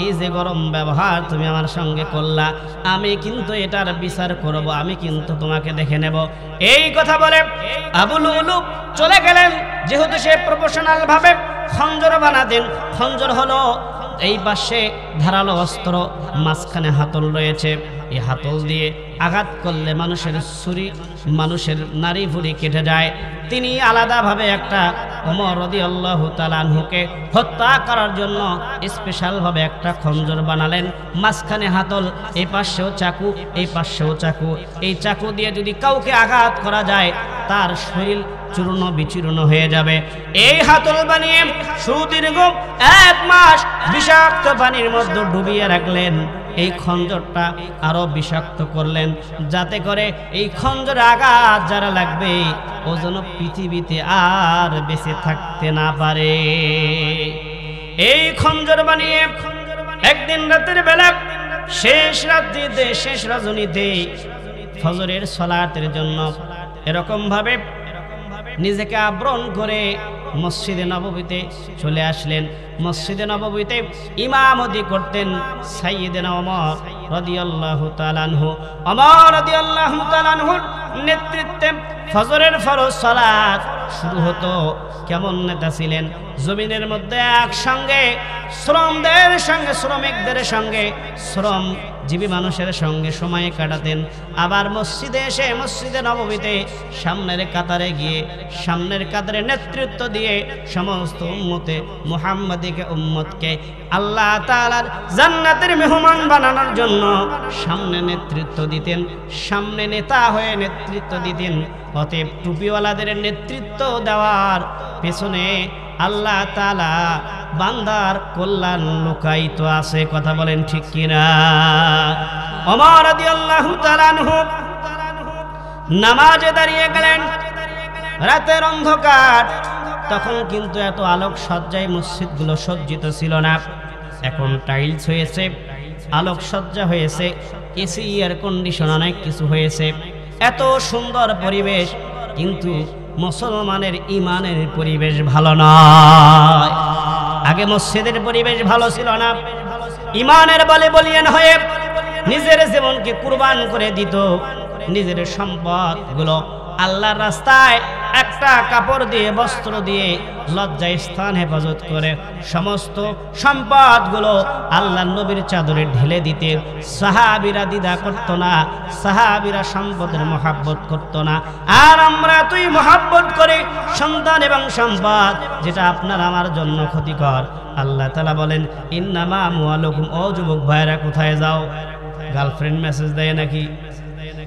এই যে গরম ব্যবহার তুমি আমার সঙ্গে করলা, আমি কিন্তু এটার বিচার করব, আমি কিন্তু তোমাকে দেখে নেব। এই কথা বলে আবু লুলু চলে গেলেন। যেহেতু সে প্রফেশনাল ভাবে খঞ্জর বানাতেন, খঞ্জর হলো এই পাশে ধারালো অস্ত্র, মাঝখানে হাতল রয়েছে। এই হাতল দিয়ে আঘাত করলে মানুষের নারী ভুঁড়ি কেটে যায়। তিনি আলাদাভাবে একটা ওমর রাদিয়াল্লাহু তাআলা আনহুকে হত্যা করার জন্য স্পেশালভাবে একটা খঞ্জর বানালেন। মাঝখানে হাতল, এই পাশেও চাকু, এই পাশেও চাকু। এই চাকু দিয়ে যদি কাউকে আঘাত করা যায়, তার শরীর চূর্ণ বিচূর্ণ হয়ে যাবে। এই হাতল বানিয়ে সুদীর্ঘ 1 মাস বিষাক্ত পানির মধ্যে ডুবিয়ে রাখলেন। এই খঞ্জরটা আরো বিষাক্ত করলেন, যাতে করে এই খঞ্জর আঘাত যারা লাগবে ও যেন পৃথিবীতে আর বেঁচে থাকতে না পারে। এই খঞ্জর বানিয়ে একদিন রাতের বেলা শেষ রজনীতে ফজরের সালাতের জন্য এরকম ভাবে নিজেকে আবরণ করে মসজিদে নববীতে চলে আসলেন। মসজিদে নববীতে ইমামতি করতেন সাইয়্যিদনা ওমর রাদিয়াল্লাহু তাআলা আনহু। ওমর রাদিয়াল্লাহু তাআলা আনহুর নেতৃত্বে ফজরের ফরজ সালাত শুরু হতো। কেমন নেতা ছিলেন! জমিনের মধ্যে একসঙ্গে শ্রমিকদের সঙ্গে শ্রমজীবী মানুষের সঙ্গে সময় কাটাতেন। আবার মসজিদে এসে মসজিদে নববীতে সামনের কাতারে নেতৃত্ব দিয়ে সমস্ত উম্মতকে আল্লাহ তাআলার জান্নাতের মেহমান বানানোর জন্য সামনে নেতৃত্ব দিতেন, সামনে নেতা হয়ে নেতৃত্ব দিতেন। অতএব টুপিওয়ালাদের নেতৃত্ব দেওয়ার পেছনে আল্লাহ তাআলা বান্দার কল্যাণ লুকায়িত আছে। কথা বলেন ঠিক কিনা? ওমর রাদিয়াল্লাহু তাআলা আনহু নামাজে দাঁড়িয়ে গেলেন। রাতের অন্ধকার, তখন কিন্তু এত আলোক সজ্জায় মসজিদগুলো সজ্জিত ছিল না। এখন টাইলস হয়েছে, আলোক সজ্জা হয়েছে, এসি, এয়ার কন্ডিশন, অনেক কিছু হয়েছে, এত সুন্দর পরিবেশ, কিন্তু মুসলমানের ইমানের পরিবেশ ভালো নয়। আগে মসজিদের পরিবেশ ভালো ছিল না, ইমানের বলে বলিয়ান হয়ে নিজের জীবনকে কুরবান করে দিত, নিজের সম্পদগুলো আল্লাহর রাস্তায় একটা কাপড় দিয়ে, বস্ত্র দিয়ে লজ্জায় স্থান হেফাজত করে সমস্ত সম্পদগুলো আল্লাহর নবীর চাদরে ঢেলে দিতে সাহাবীরা দ্বিধা করত না, সাহাবীরা সম্পদের মহাব্বত করত না। আর আমরা তুই মহাব্বত করে সন্তান এবং সম্পদ, যেটা আপনার আমার জন্য ক্ষতিকর। আল্লাহ তাআলা বলেন, ইন্নামা আমওয়ালুকুম, ও যুবক ভাইরা কোথায় যাও? গার্লফ্রেন্ড মেসেজ দেয় নাকি?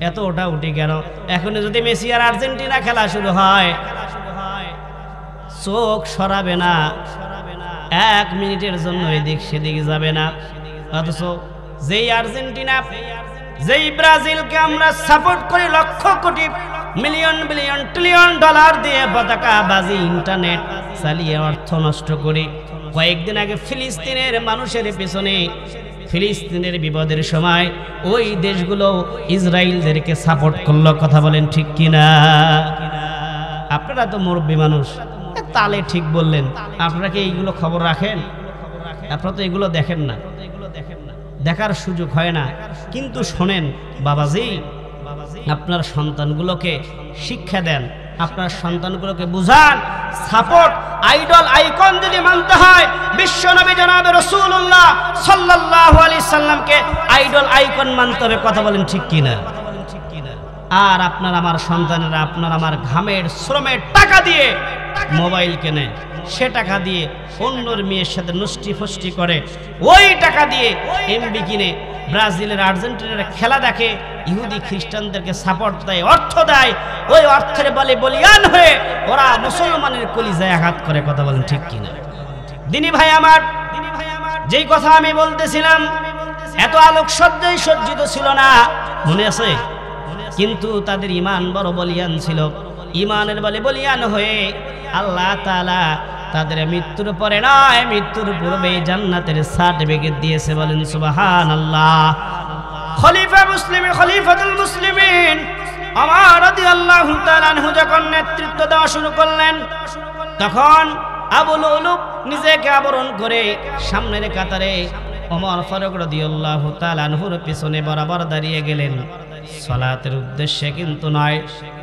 এত ওটা উঠি কেন? এখন যদি মেসি আর আর্জেন্টিনা খেলা শুরু হয়, চোখ সরাবে না, 1 মিনিটের জন্য এদিক সেদিক যাবে না। অথচ যেই আর্জেন্টিনা, যেই ব্রাজিলকে আমরা সাপোর্ট করি, lakh crore, million billion trillion dollar দিয়ে পতাকা বাজি, ইন্টারনেট চালিয়ে অর্থ নষ্ট করি, কয়েকদিন আগে ফিলিস্তিনের মানুষের পেছনে, ফিলিস্তিনের বিপদের সময় ওই দেশগুলো ইসরায়েলদেরকে সাপোর্ট করলো। কথা বলেন ঠিক কিনা? আপনারা তো মুরব্বী মানুষ, তালে ঠিক বললেন। আপনারা কি এইগুলো খবর রাখেন? আপনারা তো এগুলো দেখেন না, দেখার সুযোগ হয় না। কিন্তু শোনেন বাবাজি, আপনার সন্তানগুলোকে শিক্ষা দেন, আপনার সন্তানগুলোকে বুঝান, সাপোর্ট আইডল আইকন যদি মানতে হয়, বিশ্বনবী জনাবে রাসূলুল্লাহ সাল্লাল্লাহু আলাইহি সাল্লামকে আইডল আইকন মানতে হবে। কথা বলেন ঠিক কিনা? আর আপনার আমার সন্তানেরা আপনার আমার ঘামের শ্রমের টাকা দিয়ে মোবাইল কেনে, সে টাকা দিয়ে অন্যর মেয়ের সাথে নষ্টি ফষ্টি করে, ওই টাকা দিয়ে এমবি কিনে ব্রাজিলের আর্জেন্টিনার খেলা দেখে, ইহুদি খ্রিস্টানদেরকে সাপোর্ট দেয়, অর্থ দেয়, ওই অর্থের বলে বলিয়ান হয়ে ওরা মুসলমানের কলিজায় আঘাত করে। কথা বলেন ঠিক কিনা? দিনী ভাই আমার, যেই কথা আমি বলতেছিলাম, এত আলোক সজ্জায় সজ্জিত ছিল না, মনে আছে? কিন্তু তাদের ইমান বড় বলিয়ান ছিল। ইমানের বলে বলিয়ান হয়ে আল্লাহ তাআলা তাদের মৃত্যুর পরে নয়, মৃত্যুর পূর্বে জান্নাতের সার্টিফিকেট দিয়েছে। বলেন সুবহানাল্লাহ। খলিফা মুসলিম, খলিফাতুল মুসলিমিন ওমর রাদিয়াল্লাহু তাআলা আনহু যখন নেতৃত্ব দেওয়া শুরু করলেন, তখন আবু লুলুব নিজেকে আবরণ করে সামনের কাতারে ওমর ফারুক রাদিয়াল্লাহু তাআলা আনহুর পিছনে বরাবর দাঁড়িয়ে গেলেন। সালাতের উদ্দেশ্যে কিন্তু নয়,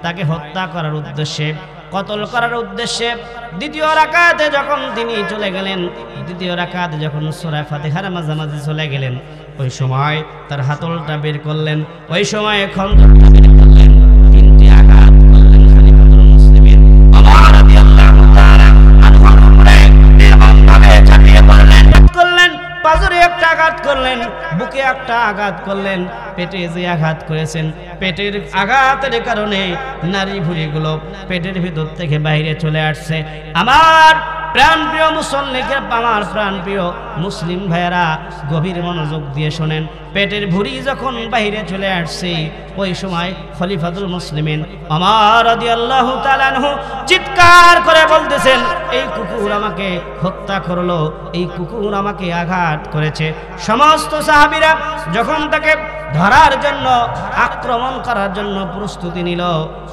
তাকে হত্যা করার উদ্দেশ্যে, কতল করার উদ্দেশ্যে। দ্বিতীয় রাকাতে যখন তিনি চলে গেলেন, দ্বিতীয় রাকাতে যখন সূরা ফাতিহার মাঝামাঝি চলে গেলেন, ওই সময় তার হাতলটা বের করলেন, ওই সময় খন্দকটা বের করলেন, 3টি আঘাত করলেন খলিফাতুল মুসলিমিন ওমর রাদিয়াল্লাহু তাআলা আনহুর উপরে নির্মমভাবে চাপিয়ে করলেন। পাজরে একটা আঘাত করলেন, বুকে একটা আঘাত করলেন, পেটে যে আঘাত করেছেন, পেটের আঘাতের কারণে নারী ভুঁড়িগুলো পেটের ভিতর থেকে বাইরে চলে আসছে। আমার প্রাণপ্রিয় মুসল্লিকে, আমার প্রাণপ্রিয় মুসলিম ভাইয়েরা, গভীর মনোযোগ দিয়ে শোনেন। পেটের ভুঁড়ি যখন বাইরে চলে আসছে, ওই সময় খলিফাতুল মুসলিমিন ওমর রাদিয়াল্লাহু তাআলা আনহু চিৎকার করে বলতেছেন, এই কুকুর আমাকে হত্যা করলো, এই কুকুর আমাকে আঘাত করেছে। সমস্ত সাহাবীরা যখন তাকে ধরার জন্য, আক্রমণ করার জন্য প্রস্তুতি নিল,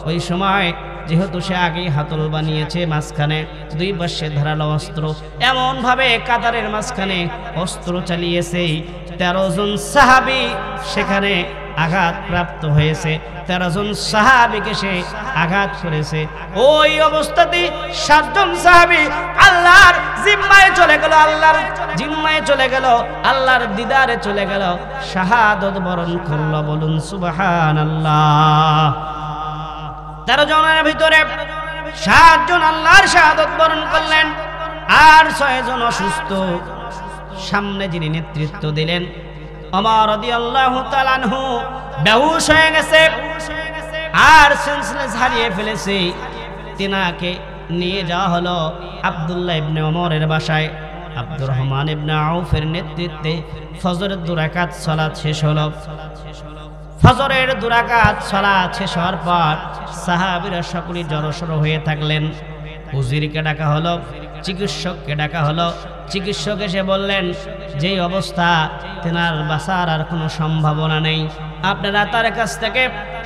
ওই সময় যেহেতু সে আগে হাতল বানিয়েছে, মাঝখানে 2 পাশে ধারালো অস্ত্র, এমন ভাবে কাতারের মাঝখানে অস্ত্র চালিয়েছে, 13 জন সাহাবী সেখানে আঘাত প্রাপ্ত হয়েছে। 13 জন সাহাবীকে সে আঘাত করেছে। ওই অবস্থাতে 7 জন সাহাবী আল্লাহর জিম্মায় চলে গেল, আল্লাহর জিম্মায় চলে গেল, আল্লাহর দিদারে চলে গেল, শাহাদাত বরণ করল। বলুন সুবহানাল্লাহ। 13 জনের ভিতরে 7 জন আল্লাহর শাহাদাত বরণ করলেন, আর 6 জন অসুস্থ। সামনে যিনি নেতৃত্ব দিলেন ওমর রাদিয়াল্লাহু তাআলা আনহু বেহুশ হয়ে গেছে আর সেন্সলেস হারিয়ে ফেলেছে। তিনাকে নিয়ে যাওয়া হলো আব্দুল্লাহ ইবনে ওমরের বাসায়। আব্দুর রহমান ইবনে আউফের নেতৃত্বে ফজরের 2 রাকাত সালাত শেষ হলো। ফজরের 2 রাকাত সালাত শেষ হওয়ার পর সাহাবীরা সকলেই জড়সড় হয়ে থাকলেন। উজিরকে ডাকা হলো, চিকিৎসককে ডাকা হলো। চিকিৎসক এসে বললেন, যেই অবস্থা তেনার বাঁচার আর কোনো সম্ভাবনা নেই, আপনারা তার কাছ থেকে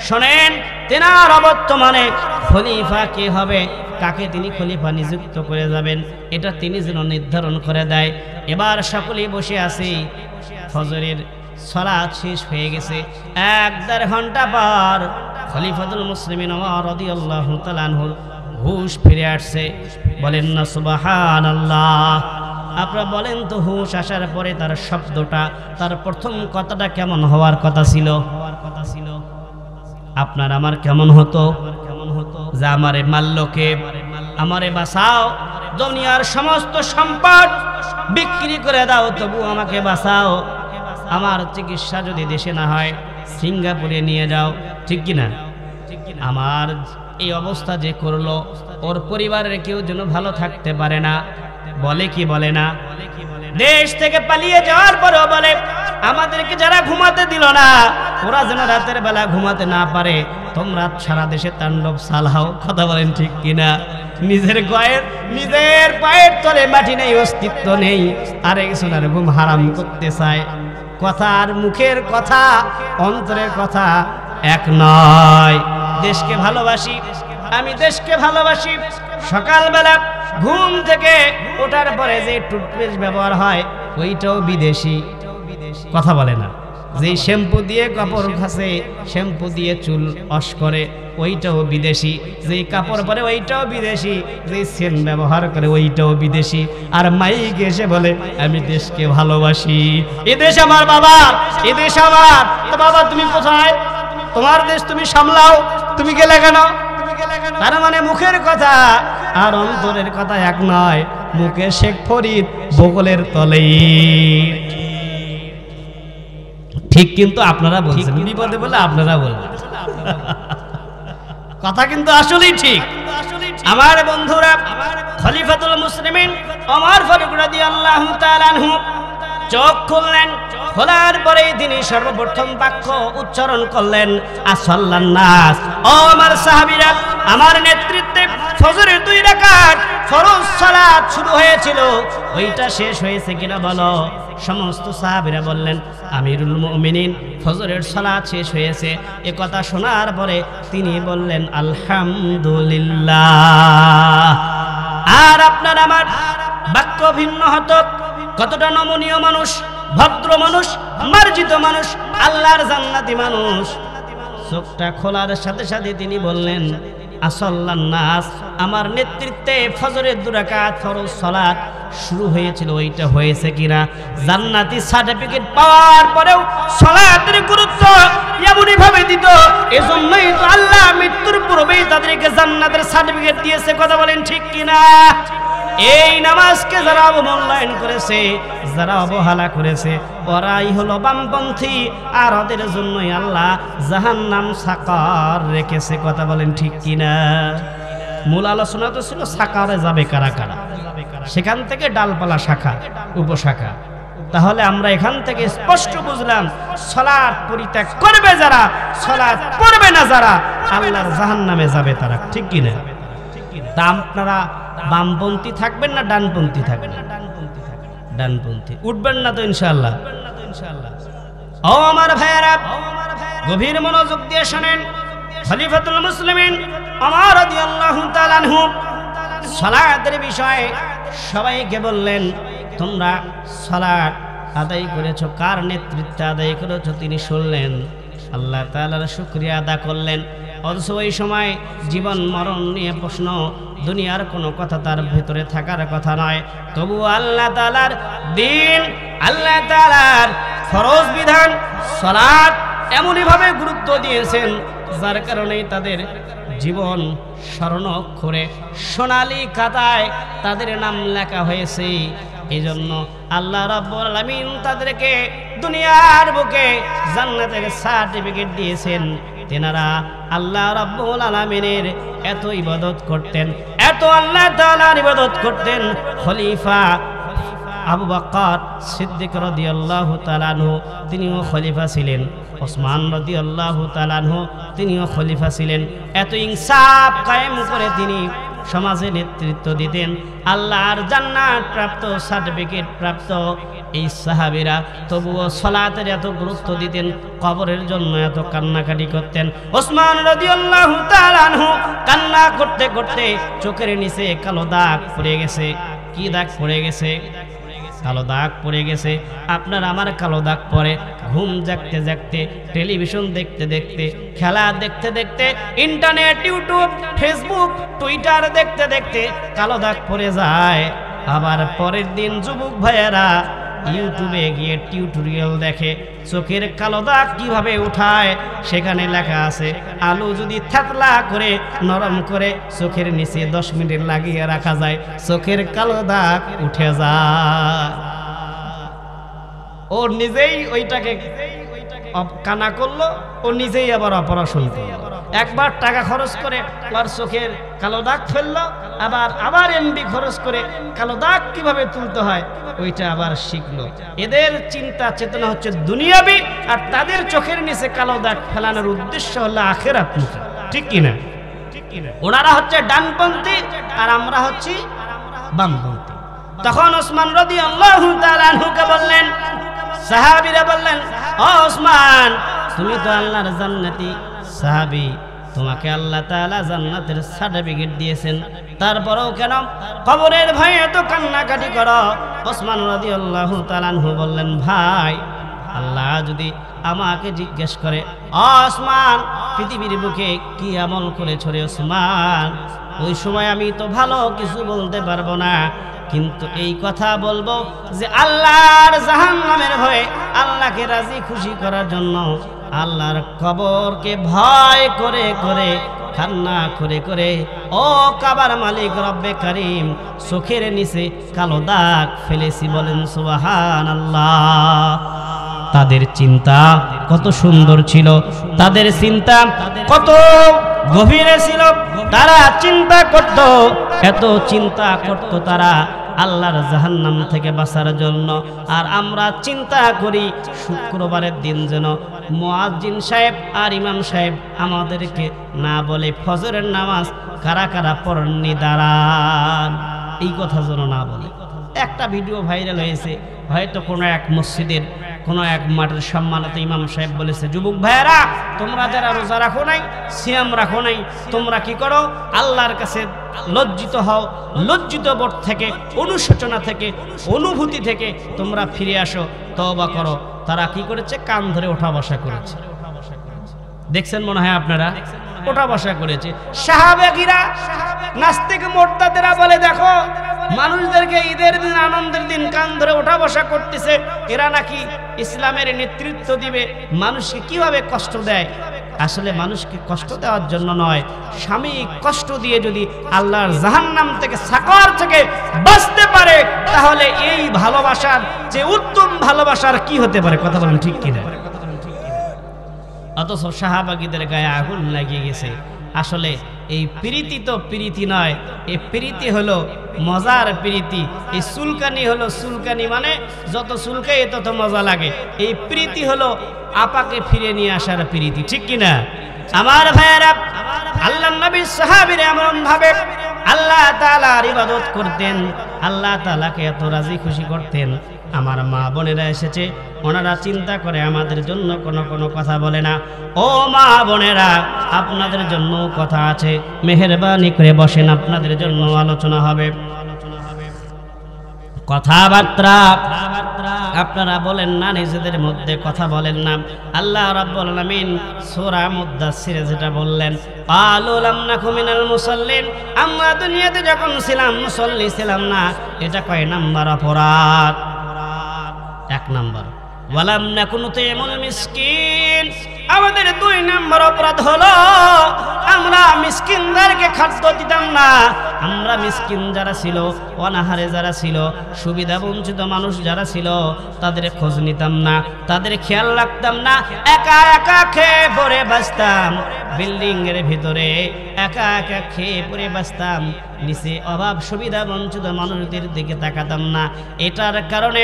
শোনেন তেনার অবর্তমানে খলিফা কে হবে, কাকে তিনি খলিফা নিযুক্ত করে যাবেন, এটা তিনি যেন নির্ধারণ করে দেয়। এবার সকলেই বসে আছি, ফজরের সালাত শেষ হয়ে গেছে। 1-1.5 ঘন্টা পর খলিফাতুল মুসলিমিন ওমর রাদিয়াল্লাহু তাআলা আনহু হুশ ফিরে আসছে। বলেন না সুবহানাল্লাহ। আপনারা বলেন তো, হুশ আসার পরে তার শব্দটা, তার প্রথম কথাটা কেমন হওয়ার কথা ছিল? আপনার আমার কেমন হতো? যে আমারে মারলোকে, আমারে বাঁচাও, দুনিয়ার সমস্ত সম্পদ বিক্রি করে দাও, তবু আমাকে বাঁচাও, আমার চিকিৎসা যদি দেশে না হয় সিঙ্গাপুরে নিয়ে যাও, ঠিক কিনা? আমার এই অবস্থা যে করলো, ওর পরিবারের কেউ যেন ভালো থাকতে পারে না। বলে কি বলে না? দেশ থেকে পালিয়ে যাওয়ার পরেও বলে, আমাদেরকে যারা ঘুমাতে দিল না, ওরা যেন রাতের বেলা ঘুমাতে না পারে, তোমরা সারা দেশে তাণ্ডব চালাও। কথা বলেন ঠিক কিনা? নিজের পায়ের তলে মাটি নেই, অস্তিত্ব নেই, আর একজনের ঘুম হারাম করতে চায়। কথা আর মুখের কথা, অন্তরের কথা এক নয়। দেশকে ভালোবাসি, আমি দেশকে ভালোবাসি। সকালবেলা ঘুম থেকে ওঠার পরে যে টুথপেস্ট ব্যবহার হয় ওইটাও বিদেশি। কথা বলে না? যে শ্যাম্পু দিয়ে কাপড় ঘষে, শ্যাম্পু দিয়ে চুল ওয়াশ করে ওইটাও বিদেশি। যে কাপড় পরে ওইটাও বিদেশি। যে সেন্ট ব্যবহার করে ওইটাও বিদেশি। আর মাইক এসে বলে, আমি দেশকে ভালোবাসি, এ দেশ আমার বাবা, এ দেশ আমার। তো বাবা তুমি কোথায়? তোমার দেশ তুমি সামলাও, তুমি গেলে কেন? তার মানে মুখের কথা আর অন্তরের কথা এক নয়। মুখে শেখ ফরিদ, বগলের তলে ঠিক, কিন্তু আপনারা বলছেন, বিপদে বলে আপনারা বলবেন। কথা কিন্তু আসলেই ঠিক। আমার বন্ধুরা, খলিফাতুল মুসলিমিন ওমর ফারুক রাদিয়াল্লাহু তাআলা আনহু চোখ খুললেন। খোলার পরেই তিনি সর্বপ্রথম বাক্য উচ্চারণ করলেন, আসাল্লান নাস। ও আমার সাহাবীরা, আমার নেতৃত্বে ফজরের 2 রাকাত ফরজ সালাত শুরু হয়েছিল, ওইটা শেষ হয়েছে কিনা বলো? সমস্ত সাহাবীরা বললেন, আমিরুল মুমিনিন ফজরের সালাত শেষ হয়েছে। এ কথা শোনার পরে তিনি বললেন, আলহামদুলিল্লাহ। আর আপনার আমার বাক্য ভিন্ন হতো। কতটা নমনীয় মানুষ, ভদ্র মানুষ, মার্জিত মানুষ, আল্লাহর জান্নাতি মানুষ। চোখটা খোলার সাথে সাথে তিনি বললেন, আসাল্লান নাস। আমার নেতৃত্বে ফজরের 2 রাকাত ফরজ সালাত শুরু হয়েছিল, ওইটা হয়েছে কিনা? জান্নাতি সার্টিফিকেট পাওয়ার পরেও সালাতের গুরুত্ব এমনই ভাবে দিত। এজন্যই তো আল্লাহ মৃত্যুর পূর্বেই তাদেরকে জান্নাতের সার্টিফিকেট দিয়েছে। কথা বলেন ঠিক কিনা? এই নামাজকে যারা অবমূল্যায়ন করেছে, যারা অবহেলা করেছে, ওরাই হলো বামপন্থী, আর ওদের জন্যই আল্লাহ জাহান্নাম সাকার রেখেছে। কথা বলেন ঠিক কিনা? মূল আলোচনা তো ছিল সাকারে যাবে কারা কারা, সেখান থেকে ডালপালা শাখা উপশাখা। তাহলে আমরা এখান থেকে স্পষ্ট বুঝলাম, সালাত পরিত্যাগ করবে যারা, সালাত পড়বে না যারা, আল্লাহর জাহান্নামে যাবে তারা। ঠিক কিনা? তা আপনারা বামপন্থী থাকবেন না ডানপন্থী থাকবেন? ডানপন্থী উঠবেন না তো ইনশাআল্লাহ। ও আমার ভাইয়েরা, গভীর মনোযোগ দিয়ে শোনেন। খলিফাতুল মুসলিমিন ওমর রাদিয়াল্লাহু তাআলা আনহু সালাতের বিষয়ে সবাইকে বললেন, তোমরা সালাত আদায় করেছো, কার নেতৃত্বে আদায় করেছো তিনি শুনলেন। আল্লাহ তাআলার শুকরিয়া আদা করলেন। অথচ ওই সময় জীবন মরণ নিয়ে প্রশ্ন, দুনিয়ার কোনো কথা তার ভেতরে থাকার কথা নয়। তবু আল্লাহ তাআলার দিন, আল্লাহ তাআলার ফরজ বিধান সালাত এমনইভাবে গুরুত্ব দিয়েছেন, যার কারণে তাদের জীবন স্বর্ণাক্ষরে সোনালী খাতায় তাদের নাম লেখা হয়েছে। এই জন্য আল্লাহ রাব্বুল আলামিন তাদেরকে দুনিয়ার বুকে জান্নাতের সার্টিফিকেট দিয়েছেন। তেনারা আল্লাহ রাব্বুল আলামিনের এত ইবাদত করতেন, এত আল্লাহ তাআলার ইবাদত করতেন। খলিফা আবু বকর সিদ্দিক রাদিয়াল্লাহু তাআলা আনহু তিনিও খলিফা ছিলেন, ওসমান রাদিয়াল্লাহু তাআলা আনহু তিনিও খলিফা ছিলেন। এত ইনসাফ কায়েম করে তিনি সমাজে নেতৃত্ব দিতেন। আল্লাহর জান্নাত প্রাপ্ত সার্টিফিকেট প্রাপ্ত এই সাহাবীরা তবুও সালাতের এত গুরুত্ব দিতেন, কবরের জন্য এত কান্নাকাটি করতেন। ওসমান রাদিয়াল্লাহু তাআলা আনহু কান্না করতে করতে চোখের নিচে কালো দাগ পড়ে গেছে। কি দাগ পড়ে গেছে? কালো দাগ পড়ে গেছে। আপনার আমার কালো দাগ পড়ে ঘুম জাগতে জাগতে, টেলিভিশন দেখতে দেখতে, খেলা দেখতে দেখতে, ইন্টারনেট, ইউটিউব, ফেসবুক, টুইটার দেখতে দেখতে কালো দাগ পড়ে যায়। আবার পরের দিন যুবক ভাইয়েরা ইউটিউবে গিয়ে টিউটোরিয়াল দেখে চোখের কালো দাগ কিভাবে উঠায়। সেখানে লেখা আছে আলু যদি থেতলা করে নরম করে চোখের নিচে 10 মিনিট লাগিয়ে রাখা যায়, চোখের কালো দাগ উঠে যায়। ও নিজেই ওইটাকে কানা করলো, ও নিজেই আবার অপারেশন করলো। একবার টাকা খরচ করে আর চোখের কালো দাগ ফেললো, আবার এমবি খরচ করে কালো দাগ কিভাবে তুলতে হয় ওইটা আবার শিখলো। এদের চিন্তা চেতনা হচ্ছে দুনিয়াবি, আর তাদের চোখের নিচে কালো দাগ ফেলানোর উদ্দেশ্য হলো আখিরাতমুখী। ঠিক কিনা? ওনারা হচ্ছে ডানপন্থী আর আমরা হচ্ছি বামপন্থী। তখন ওসমান রাদিয়াল্লাহু তাআলা আনহুকে বললেন, সাহাবীরা বললেন, ও ওসমান, তুমি তো আল্লাহর জান্নাতি সাহাবী, তোমাকে আল্লাহ তাআলা জান্নাতের সার্টিফিকেট দিয়েছেন, তারপরেও কেন কবরের ভয়ে এত কান্নাকাটি করো? ওসমান রাদিয়াল্লাহু তাআলা আনহু বললেন, ভাই, আল্লাহ যদি আমাকে জিজ্ঞেস করে, ওসমান পৃথিবীর বুকে কি আমল করেছ রে ওসমান, ওই সময় আমি তো ভালো কিছু বলতে পারবো না, কিন্তু এই কথা বলবো যে আল্লাহর জাহান্নামের ভয়ে, আল্লাহকে রাজি খুশি করার জন্য আল্লাহর কবরকে ভয় করে করে কান্না করে করে ও কাবার মালিক রব্বে কারীম চোখের নিচে কালো দাগ ফেলেছি। বলেন সুবহানাল্লাহ। তাদের চিন্তা কত সুন্দর ছিল, তাদের চিন্তা কত গভীরে ছিল। তারা চিন্তা করত, এত চিন্তা করত তারা আল্লাহর জাহান্নাম থেকে বাঁচার জন্য। আর আমরা চিন্তা করি শুক্রবারের দিন যেন মুয়াজ্জিন সাহেব আর ইমাম সাহেব আমাদেরকে না বলে ফজরের নামাজ কারা কারা পড়েননি দাঁড়ান, এই কথা যেন না বলে। একটা ভিডিও ভাইরাল হয়েছে, হয়তো কোনো এক মসজিদের কোনো এক মাঠের সম্মানিত ইমাম সাহেব বলেছে, যুবক ভাইয়েরা, তোমরা যারা রোজা রাখো নাই, সিয়াম রাখো নাই, তোমরা কি করো? আল্লাহর কাছে লজ্জিত হও, লজ্জিত বোধ থেকে, অনুশোচনা থেকে, অনুভূতি থেকে তোমরা ফিরে আসো, তওবা করো। তারা কি করেছে? কান ধরে ওঠা বসা করেছে। দেখছেন মনে হয় আপনারা, ওঠা বসা করেছে। সাহাবাগীরা, নাস্তিক মোরতাদেরা বলে, দেখো মানুষদেরকে ঈদের দিন, আনন্দের দিন কান ধরে ওঠা বসা করতেছে, এরা নাকি ইসলামের নেতৃত্ব দিবে, মানুষকে কিভাবে কষ্ট দেয়। আসলে মানুষকে কষ্ট দেওয়ার জন্য নয়, স্বামী কষ্ট দিয়ে যদি আল্লাহর জাহান্নাম থেকে, সাকর থেকে বাঁচতে পারে, তাহলে এই ভালোবাসার যে উত্তম ভালোবাসার কি হতে পারে? কথা বলেন ঠিক কিনা? অথচ সাহাবাগীদের গায়ে আগুন লাগিয়ে গেছে। আসলে এই প্রীতি তো প্রীতি নয়, এই প্রীতি হলো মজার প্রীতি। এই চুলকানি হলো চুলকানি, মানে যত চুলকাই তত মজা লাগে। এই প্রীতি হলো আপাকে ফিরে নিয়ে আসার প্রীতি। ঠিক কিনা আমার ভাইয়েরা? আল্লাহর নবীর সাহাবীরা এমন ভাবে আল্লাহ তাআলার ইবাদত করতেন, আল্লাহ তাআলাকে এত রাজি খুশি করতেন। আমার মা বোনেরা এসেছে, ওনারা চিন্তা করে আমাদের জন্য কোনো কথা বলে না। ও মা বোনেরা, আপনাদের জন্য কথা আছে, মেহেরবানি করে বসেন, আপনাদের জন্য আলোচনা হবে। কথাবার্তা আপনারা বলেন না, নিজেদের মধ্যে কথা বলেন না। আল্লাহ রাব্বুল আলামিন সূরা মুদ্দাসসিরে যেটা বললেন, ক্বালু লাম নাকু মিনাল মুসাল্লিন, আমরা দুনিয়াতে যখন ছিলাম মুসল্লি ছিলাম না। এটা কয় নাম্বার অপরাধ? 1 নাম্বার। ওয়ালাম নাকু নুতিমুল মিসকিন, আমাদের 2 নাম্বার অপরাধ হলো আমরা মিসকিনদেরকে খাদ্য দিতাম না। আমরা মিসকিন যারা ছিল, অনাহারে যারা ছিল, সুবিধা বঞ্চিত মানুষ যারা ছিল, তাদের খোঁজ নিতাম না, তাদের খেয়াল রাখতাম না। একা একা খেয়ে পরে বাঁচতাম, বিল্ডিং এর ভিতরে একা একা খেয়ে পরে বাঁচতাম। নিচে অভাব সুবিধা বঞ্চিত মানুষদের দিকে তাকাতাম না। এটার কারণে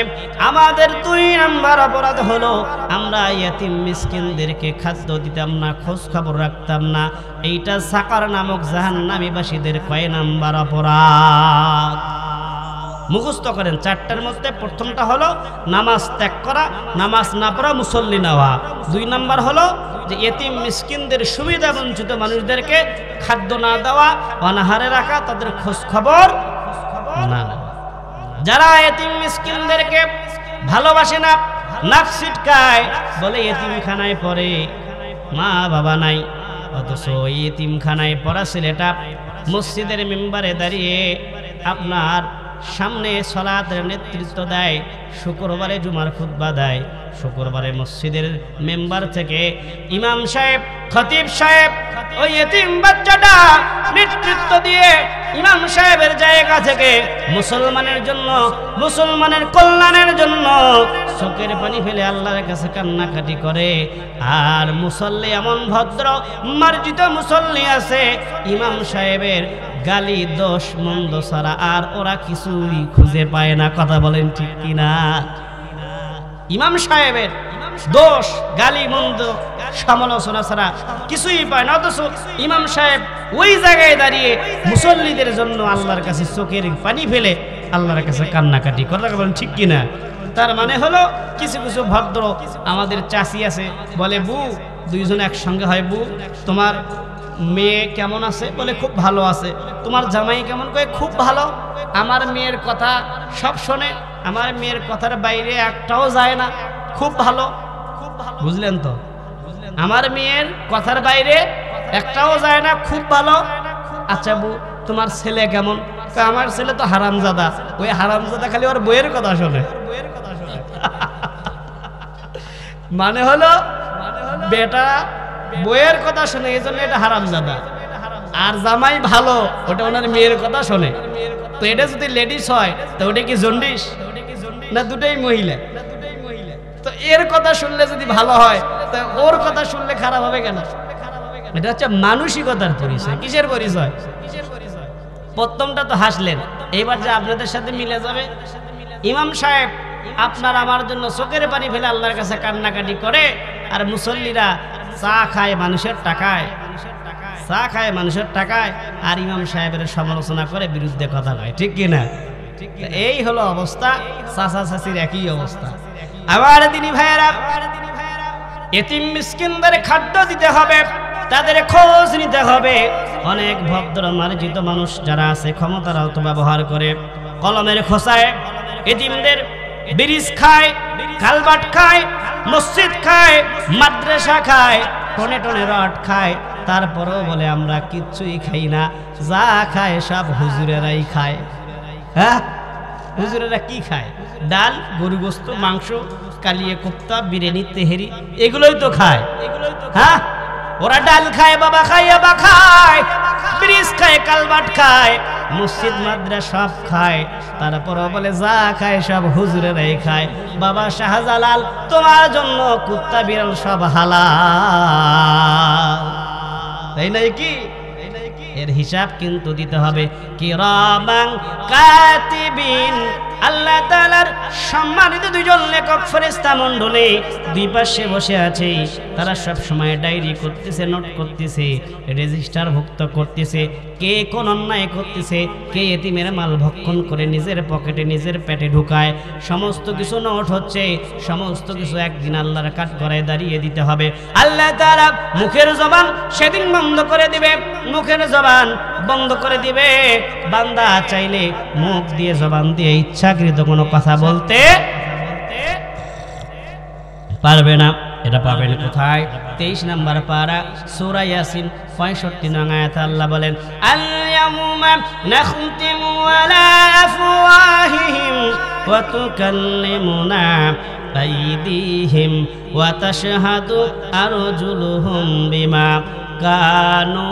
আমাদের 2 নাম্বার অপরাধ হলো আমরা ইয়েতিম মিসকিনদেরকে খাদ্য দিতাম না, খোঁজ খবর রাখতাম না। এইটা সাকার নামক জাহান্নামীবাসীদের কয় নাম্বার অপরাধ? মুখস্থ করেন। 4টার মধ্যে প্রথমটা হলো নামাজ ত্যাগ করা, নামাজ না পড়া, মুসল্লি না হওয়া। 2 নাম্বার হলো যে ইয়েতিম মিসকিনদের সুবিধা বঞ্চিত মানুষদেরকে খাদ্য না দেওয়া, অনাহারে রাখা, তাদের খোঁজ খবর না নেওয়া। যারা ইয়েতিম মিসকিনদেরকে ভালোবাসে না, নাক ছিটকায়, বলে ইয়েতিমখানায় পড়ে, মা বাবা নাই, অথচ ইয়েতিমখানায় পড়া ছেলেটা মসজিদের মিম্বারে দাঁড়িয়ে আপনার সামনে সালাতের নেতৃত্ব দেয়, শুক্রবারে জুমার খুতবা দেয়, শুক্রবারে মসজিদের মেম্বার থেকে ইমাম সাহেব, খতিব সাহেব ওই ইয়েতিম বাচ্চাটা নেতৃত্ব দিয়ে ইমাম সাহেবের জায়গা থেকে মুসলমানের জন্য, মুসলমানের কল্যাণের জন্য চোখের পানি ফেলে আল্লাহর কাছে কান্নাকাটি করে। আর মুসল্লি এমন ভদ্র মার্জিত মুসল্লি আছে, ইমাম সাহেবের গালি দোষ মন্দ ছাড়া আর ওরা কিছুই খুঁজে পায় না। কথা বলেন ঠিক কিনা? ইমাম সাহেবের দোষ, গালি মন্দ, সমালোচনা ছাড়া কিছুই পায় না। অথচ ইমাম সাহেব ওই জায়গায় দাঁড়িয়ে মুসল্লিদের জন্য আল্লাহর কাছে চোখের পানি ফেলে আল্লাহর কাছে কান্নাকাটি করে। কথা বলেন ঠিক কিনা? তার মানে হলো কিছু কিছু ভদ্র আমাদের চাচি আছে, বলে বউ, 2 জন একসঙ্গে হয়, বউ তোমার মেয়ে কেমন আছে? বলে খুব ভালো আছে। তোমার জামাই কেমন? কয়ে খুব ভালো। আমার মেয়ের কথা সব শোনে, আমার মেয়ের কথার বাইরে একটাও যায় না, খুব ভালো। বুঝলেন তো? আমার মেয়ের কথার বাইরে একটাও যায় না, খুব ভালো। আচ্ছা বউ, তোমার ছেলে কেমন? আমার ছেলে তো হারামজাদা, ওই হারামজাদা খালি ওর বইয়ের কথা শোনে। মানে হলো বেটা বইয়ের কথা শোনে, এই জন্য এটা হারামজাদা। আর জামাই ভালো, ওটা ওনার মেয়ের কথা শোনে। তো এটা যদি লেডিস হয় তো ওটা কি জন্ডিস না? দুটোই মহিলা। তো এর কথা শুনলে যদি ভালো হয়, তো ওর কথা শুনলে খারাপ হবে কেন? এটা হচ্ছে মানসিকতার পরিচয়। কিসের পরিচয়? প্রথমটা তো হাসলেন, এইবার যে আপনাদের সাথে মিলে যাবে। ইমাম সাহেব আপনার আমার জন্য চোখের পানি ফেলে আল্লাহর কাছে কান্নাকাটি করে, আর মুসল্লিরা চা খায় মানুষের টাকায়, চা খায় মানুষের টাকায়, আর ইমাম সাহেবের সমালোচনা করে, বিরুদ্ধে কথা কয়। ঠিক কিনা? এই হলো অবস্থা। চাচা চাচির একই অবস্থা। আমার দিনী ভাইয়েরা, ইতিম মিসকিনদের খাদ্য দিতে হবে, তাদের খোঁজ নিতে হবে। অনেক ভদ্র মার্জিত মানুষ যারা আছে, ক্ষমতার ব্যবহার করে কলমের খোসায় ইতিমদের ব্রিজ খায়, কালবাট খায়, মসজিদ খায়, মাদ্রাসা খায়, টনে টনে রড খায়, তারপরেও বলে আমরা কিচ্ছুই খাই না, যা খায় সব হুজুরেরাই খায়। হ্যাঁ, হুজুরেরা কি খায়? ডাল, গরু গোস্ত, মাংস, কালিয়ে কোপ্তা, বিরিয়ানি, তেহেরি, এগুলোই তো খায়। হ্যাঁ, ওরা ডাল খায়, বাবা খায়, বাবা খায়, ব্রিজ খায়, কালবাট খায়, মসজিদ মাদ্রাসা সব খায়, তারপরও বলে যা খায় সব হুজুরেরাই খায়। বাবা শাহজালাল, তোমার জন্য কুত্তা বিড়াল সব হালাল, তাই নাই কি? এর হিসাব কিন্তু দিতে হবে। কিরামান কাতিবিন, আল্লাহ তাআলার সম্মানিত 2 জন লেখক ফেরেশতা মণ্ডলী 2 পাশে বসে আছে। তারা সব সময় ডায়েরি করতেছে, নোট করতেছে, রেজিস্টার ভুক্ত করতেছে, কে কোন অন্যায় করতেছে, কে এতিমের মাল ভক্ষণ করে নিজের পকেটে নিজের পেটে ঢুকায়, সমস্ত কিছু নোট হচ্ছে। সমস্ত কিছু একদিন আল্লাহর কাঠগড়ায় দাঁড়িয়ে দিতে হবে। আল্লাহ তাআলা মুখের জবান সেদিন বন্ধ করে দিবে, মুখের জবান বন্ধ করে দিবে। বান্দা চাইলে মুখ দিয়ে জবান দিয়ে ইচ্ছাকৃত কোনো কথা বলতে পারবে না। এটা পাবেন কোথায়? 23 নম্বর পারা সূরা ইয়াসিন 65 নং আয়াত আল্লাহ বলেন, আল ইয়াউমা নাখতিমু আলা আফওয়াহিহিম ওয়া তুকাল্লিমুনা আইদিহিম ওয়া তাশহাদু আরজুলুহুম বিমা কানু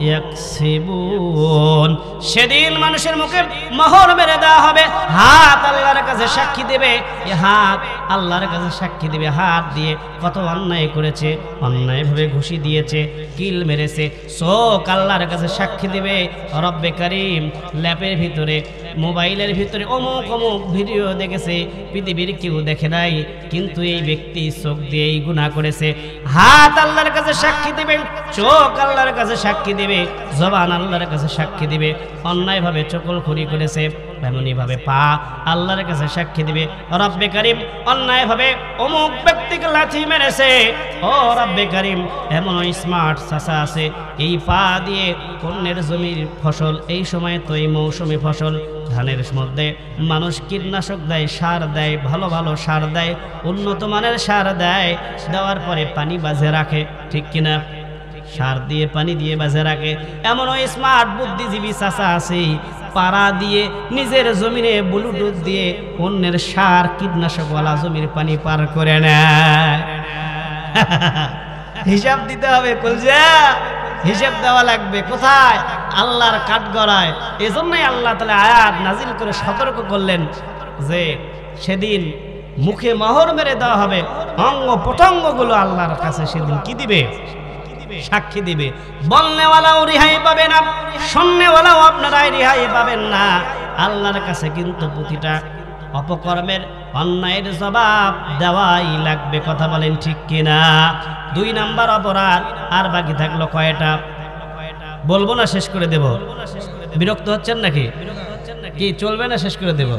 ইয়াকসিবুন। সেদিন মানুষের মুখে মোহর মেরে দেওয়া হবে, হাত আল্লাহর কাছে সাক্ষী দেবে, এই হাত আল্লাহর কাছে সাক্ষী দেবে, হাত দিয়ে কত অন্যায় করেছে, অন্যায়ভাবে ঘুষি দিয়েছে, কিল মেরেছে, চোখ আল্লাহর কাছে সাক্ষী দেবে, রব্বে কারীম ল্যাপের ভিতরে মোবাইলের ভিতরে অমুক অমুক ভিডিও দেখেছে, পৃথিবীর কেউ দেখে নাই, কিন্তু এই ব্যক্তি চোখ দিয়ে এই গুনাহ করেছে। হাত আল্লাহর কাছে সাক্ষী দিবে, চোখ আল্লাহর কাছে সাক্ষী দিবে, জবান আল্লাহর কাছে সাক্ষী দিবে, অন্যায়ভাবে চকলখড়ি করেছে, এমনইভাবে পা আল্লাহর কাছে সাক্ষী দিবে, রব্বে কারীম অন্যায়ভাবে অমুক ব্যক্তিকে লাথি মেরেছে, ও রব্বে কারীম এমন স্মার্ট চাচা আছে, এই পা দিয়ে অন্যের জমির ফসল, এই সময় তো এই মৌসুমি ফসল ধানের মধ্যে মানুষ কীটনাশক দেয়, সার দেয়, ভালো ভালো সার দেয়, উন্নত মানের সার দেয়, দেওয়ার পরে পানি বাজে রাখে, ঠিক কিনা? সার দিয়ে পানি দিয়ে বাজে রাখে। এমন ওই স্মার্ট বুদ্ধিজীবী চাচা আছে, পাড়া দিয়ে নিজের জমিনে ব্লুটুথ দিয়ে অন্যের সার কীটনাশকওয়ালা জমির পানি পার করে নেয়। হিসাব দিতে হবে, কলজা হিসাব দেওয়া লাগবে। কোথায়? আল্লাহর কাঠগড়ায়। এজন্যই আল্লাহ তাআলা আয়াত নাজিল করে সতর্ক করলেন যে সেদিন মুখে মোহর মেরে দেওয়া হবে, অঙ্গ প্রত্যঙ্গগুলো আল্লাহর কাছে সেদিন কি দিবে? সাক্ষী দিবে। বলনেওয়ালাও রেহাই পাবে না, শুননেওয়ালাও আপনারাই রেহাই পাবেন না। আল্লাহর কাছে কিন্তু প্রতিটা অপকর্মের অন্যায়ের জবাব দেওয়াই লাগবে। কথা বলেন ঠিক কিনা? 2 নাম্বার অপরাধ। আর বাকি থাকলো কয়টা? বলবো না শেষ করে দেব? বিরক্ত হচ্ছেন নাকি? কি চলবে না শেষ করে দেব?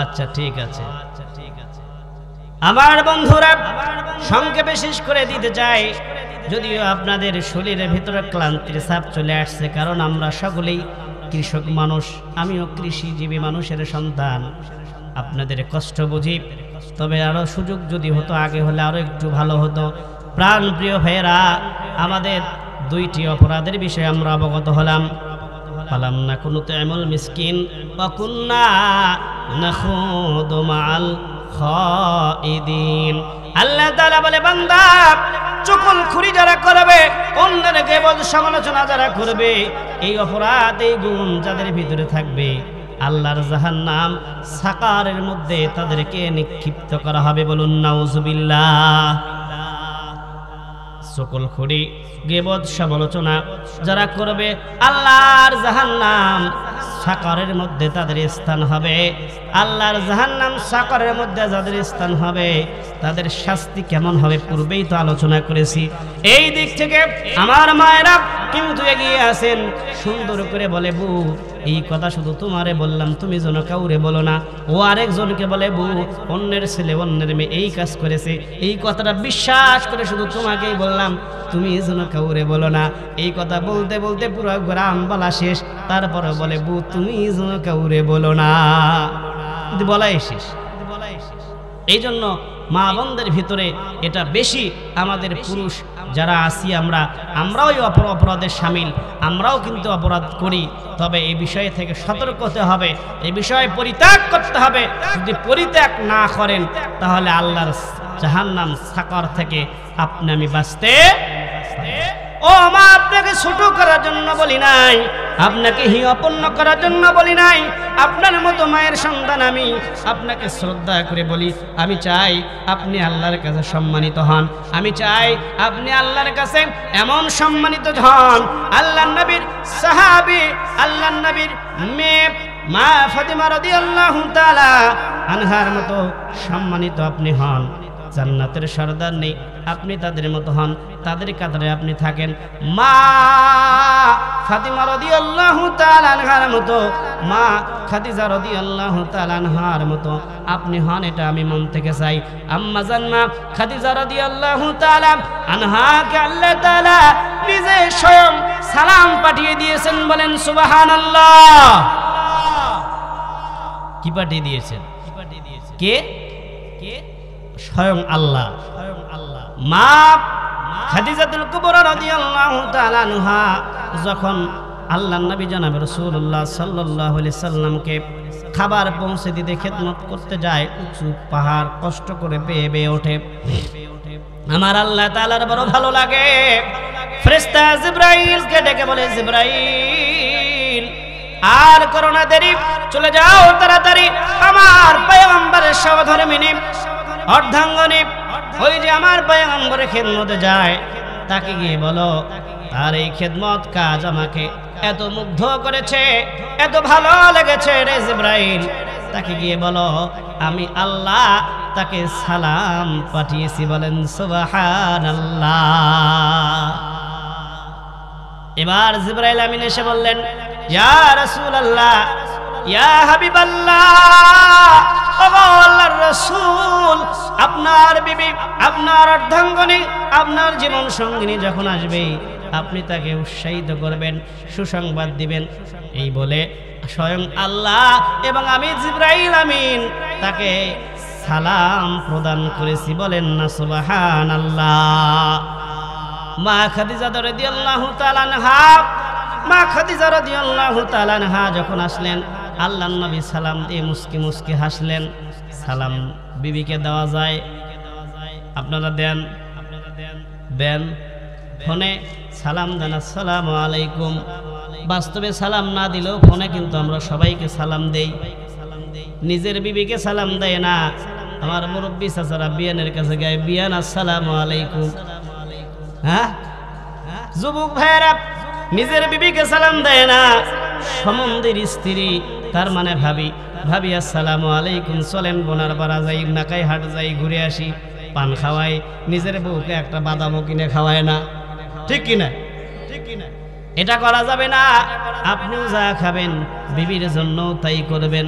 আচ্ছা ঠিক আছে। আমার বন্ধুরা সংক্ষেপে শেষ করে দিতে চাই, যদিও আপনাদের শরীরের ভিতরে ক্লান্তির ছাপ চলে আসছে, কারণ আমরা সকলেই কৃষক মানুষ, আমিও কৃষিজীবী মানুষের সন্তান। আপনাদের কষ্ট বুঝি, তবে আরো সুযোগ যদি হতো আগে হলে আরো একটু ভালো হতো। প্রাণ প্রিয় ভাইয়েরা, আমাদের 2টি অপরাধের বিষয়ে আমরা অবগত হলাম। পালাম না কোনো তু'ইমুল মিসকিন ওয়া কুন্না নাখুদু মাআল খাইদিন। আল্লাহ তাআলা বলে, বান্দা চুগলখড়ি যারা করবে, অন্যের গীবত সমালোচনা যারা করবে, এই অপরাধ এই গুণ যাদের ভিতরে থাকবে, আল্লাহর জাহান্নাম সাকারের মধ্যে তাদেরকে নিক্ষিপ্ত করা হবে। বলুন নাউজুবিল্লাহ। চুগলখড়ি গীবত সমালোচনা যারা করবে, আল্লাহর জাহান্নাম সাকারের মধ্যে তাদের স্থান হবে। আল্লাহর জাহান্নাম সাকারের মধ্যে যাদের স্থান হবে, তাদের শাস্তি কেমন হবে পূর্বেই তো আলোচনা করেছি। এই দিক থেকে আমার মায়েরা কিন্তু এগিয়ে আছেন, সুন্দর করে বলে, বউ এই কথা শুধু তোমারে বললাম, তুমি যেন কাউরে বলো না। ও আরেকজনকে বলে, বউ অন্যের ছেলে অন্যের মেয়ে এই কাজ করেছে, এই কথাটা বিশ্বাস করে শুধু তোমাকেই বললাম, তুমি যেন কাউরে বলো না। এই কথা বলতে বলতে পুরো গ্রাম বলা শেষ, তারপরে বলে, বউ তুমি যেন কাউরে বলো না। বলাই শেষ। এই জন্য মা বোনদের ভিতরে এটা বেশি, আমাদের পুরুষ যারা আছি আমরাও এই অপরাধের শামিল, আমরাও কিন্তু অপরাধ করি। তবে এই বিষয় থেকে সতর্ক হতে হবে, এই বিষয়ে পরিত্যাগ করতে হবে। যদি পরিত্যাগ না করেন তাহলে আল্লাহর জাহান্নাম সাকার থেকে আপনি আমি বাঁচতে। ও মা, আপনাকে ছোট করার জন্য বলি নাই, আপনাকে হিয়াপন্ন করার জন্য বলি নাই। আপনার মতো মায়ের সন্তান আমি, আপনাকে শ্রদ্ধা করে বলি, আমি চাই আপনি আল্লাহর কাছে সম্মানিত হন। আমি চাই আপনি আল্লাহর কাছে এমন সম্মানিত হন, আল্লাহর নবীর সাহাবী, আল্লাহর নবীর মেয়ে মা ফাতিমা রাদিয়াল্লাহু তাআলা আনহার মতো সম্মানিত আপনি হন। জান্নাতের সরদার নেই, আপনি তাদের মতো হন, তাদের কাতারে আপনি থাকেন। মা ফাতিমা রাদিয়াল্লাহু তাআলা আনহার মতো, মা খাদিজা রাদিয়াল্লাহু তাআলা আনহার মতো আপনি হন, এটা আমি মন থেকে চাই। আম্মা জান মা খাদিজা রাদিয়াল্লাহু তাআলা আনহাকে আল্লাহ তাআলা নিজে স্বয়ং সালাম পাঠিয়ে দিয়েছেন। বলেন সুবহানাল্লাহ। কি পাঠিয়ে দিয়েছেন? কে? স্বয়ং আল্লাহ। মা খাদিজাতুল কুবরা রাদিয়াল্লাহু তাআলা আনহা যখন আল্লাহর নবী জনাব রাসূলুল্লাহ সাল্লাল্লাহু আলাইহি সাল্লামকে খাবার পৌঁছে দিতে খেদমত করতে যায়, উঁচু পাহাড় কষ্ট করে বেয়ে বেয়ে ওঠে। আমার আল্লাহ তাআলার বড় ভালো লাগে, ফেরেশতা জিবরাইলকে ডেকে বলে, জিবরাইল আর করো না দেরি, চলে যাও তাড়াতাড়ি আমার পয়গম্বরের সহধর্মিণী অর্ধাঙ্গনী ওই যে আমার পয়গম্বরের খেদমতে যায় তাকে গিয়ে বলো তার এই খেদমত কাজ আমাকে এত মুগ্ধ করেছে, এত ভালো লেগেছে রে জিবরাইল, তাকে গিয়ে বলো আমি আল্লাহ তাকে সালাম পাঠিয়েছি। বলেন সুবহানাল্লাহ। এবার জিবরাইল আমিন এসে বললেন, ইয়া রাসূলুল্লাহ, ইয়া হাবিবাল্লাহ, ও আল্লাহর রাসূল, আপনার বিবি, আপনার অর্ধাঙ্গনী, আপনার জীবন সঙ্গিনী যখন আসবে আপনি তাকে উৎসাহিত করবেন, সুসংবাদ দিবেন। এই বলে স্বয়ং আল্লাহ এবং আমি জিবরাইল আমিন তাকে সালাম প্রদান করেছি। বলেন না সুবহানাল্লাহ। মা খাদিজা রাদিয়াল্লাহু তাআলা আনহা, মা খাদিজা রাদিয়াল্লাহু তাআলা আনহা যখন আসলেন আল্লাহর নবী সালাম দিয়ে মুস্কি মুস্কি হাসলেন। সালাম বিবিকে দেওয়া যায়, আপনারা দেন দেন ফোনে সালাম দেন, আসসালামু আলাইকুম। বাস্তবে সালাম না দিলেও ফোনে কিন্তু আমরা সবাইকে সালাম দেই, নিজের বিবিকে সালাম দেয় না। আমার মুরব্বী চাচারা বিয়ানের কাছে গায়ে, বিয়ান আসসালামু আলাইকুম। হ্যাঁ, যুবক ভাইয়েরা নিজের বিবিকে সালাম দেয় না, সমন্দির স্ত্রী তার মানে ভাবি, ভাবি আসসালামু আলাইকুম, চলেন বোনার পাড়া যাই, নাকাই হাট যাই, ঘুরে আসি, পান খাওয়াই, নিজের বউকে একটা বাদামও কিনে খাওয়ায় না, ঠিক কিনা? এটা করা যাবে না। আপনিও যা খাবেন বিবির জন্য তাই করবেন।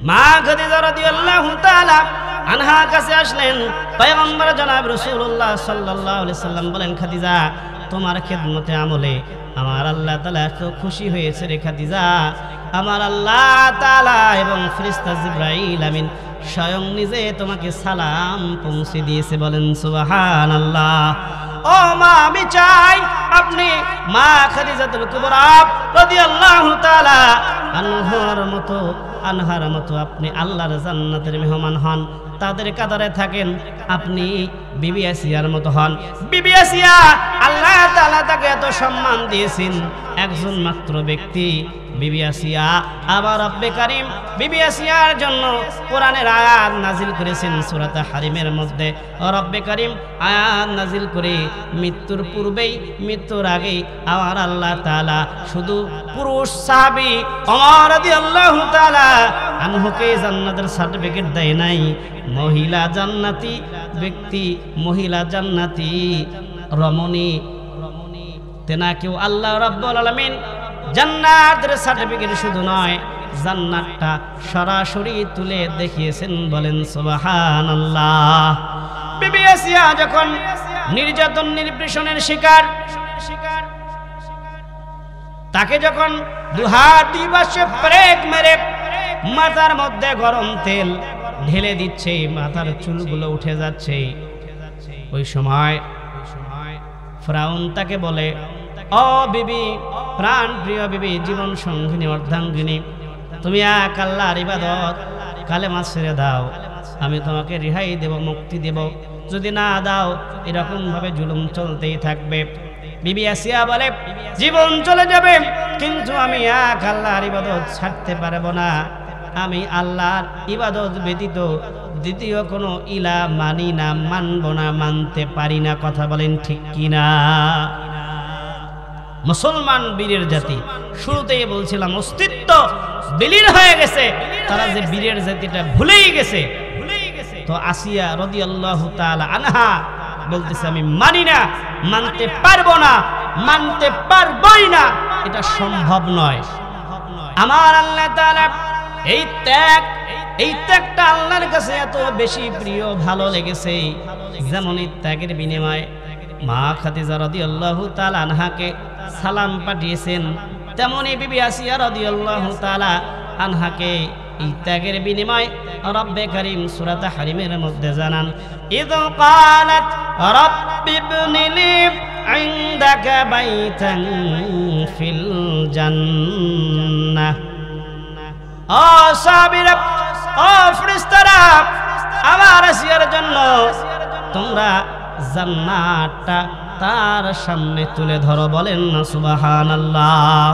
মা খাদিজা রাদিয়াল্লাহু তাআলা আনহা কাছে আসলেন, পয়গম্বর জনাব রাসূলুল্লাহ সাল্লাল্লাহু আলাইহি সাল্লাম বলেন, খাদিজা তোমার খেদমতে আমলে আমার আল্লাহ তাআলা এত খুশি হয়েছে রে খাদিজা, আমার আল্লাহ তাআলা এবং ফেরেশতা জিবরাইল আমিন স্বয়ং নিজে তোমাকে সালাম পৌঁছে দিয়েছে। বলেন সুবহানাল্লাহ। ও মা, আমি চাই আপনি মা খাদিজাতুল কুবরা রাদিয়াল্লাহু তাআলা আনহার মতো আপনি আল্লাহর জান্নাতের মেহমান হন, তাদের কাতারে থাকেন। আপনি বিবি আসিয়ার মতো হন। বিবি আসিয়া আল্লাহ তাআলা তাকে এত সম্মান দিয়েছেন, একজন মাত্র ব্যক্তি বিবি আসিয়া। আবার রব্বে কারীম বিবি আসিয়ার জন্য কোরআনের আয়াত নাজিল করেছেন সূরা হারিমের মধ্যে। রব্বে কারীম আয়াত নাজিল করে মৃত্যুর পূর্বেই, মৃত্যুর আগেই আমার আল্লাহ তাআলা শুধু পুরুষ সাহাবী ওমর রাদিয়াল্লাহু তাআলা আনহুকে জান্নাতের সার্টিফিকেট দেয় নাই, মহিলা জান্নাতি ব্যক্তি, মহিলা জান্নাতি রমণী তেনাকেও আল্লাহ রাব্বুল আলামিন জান্নাতের সার্টিফিকেট শুধু নয়, জান্নাতটা সরাসরি তুলে দেখিয়েছেন। বলেন সুবহানাল্লাহ। বিবি আসিয়া যখন নির্যাতন নির্যাতনের শিকার, তাকে যখন দুহাত দুই পাশে প্রেক মেরে মাথার মধ্যে গরম তেল ঢেলে দিচ্ছে, মাথার চুলগুলো উঠে যাচ্ছে, ওই সময় ফিরআউন তাকে বলে, ও বিবি, প্রাণ প্রিয় বিবি, জীবন সঙ্গিনী, অর্ধাঙ্গিনী, তুমি এক আল্লাহর ইবাদত কালেমা ছেড়ে দাও, আমি তোমাকে রেহাই দেব, মুক্তি দেব। যদি না দাও এরকম ভাবে জুলুম চলতেই থাকবে। বিবি আসিয়া বলে, জীবন চলে যাবে কিন্তু আমি এক আল্লাহর ইবাদত ছাড়তে পারবো না, আমি আল্লাহর ইবাদত ব্যতীত দ্বিতীয় কোনো ইলা মানি না, মানব না, মানতে পারি না। কথা বলেন ঠিক কিনা? মুসলমান বীরের জাতি, শুরুতেই বলছিলাম অস্তিত্ব বিলীন হয়ে গেছে, তারা যে বীরের জাতিটা ভুলেই গেছে। তো আসিয়া রাদিয়াল্লাহু তাআলা আনহা বলতেছে, আমি মানি না, মানতে পারবো না, মানতে পারবই না, এটা সম্ভব নয়। আমার আল্লাহ তাআলা এই ত্যাগটা আল্লাহর কাছে এত বেশি প্রিয়, ভালো লেগেছে, যেমন এই ত্যাগের বিনিময়ে মা খাদিজা রাদিয়াল্লাহু তাআলা আনহাকে সালাম পাঠিয়েছেন, তেমনি বিবি আসিয়া রাদিয়াল্লাহু তাআলা আনহাকে এই ত্যাগের বিনিময় রব্বে কারীম সূরা হারিমের মধ্যে জানান, ইয ক্বালাত রাব্বি ইবনি লি ইনদাকা বাইতান ফিল জান্নাহ। ও সাহাবীরা, ও ফেরেশতারা, আমার আসিয়ার জন্য তোমরা জান্নাতটা তার সামনে তুলে ধরো, বলেন না সুবহানাল্লাহ।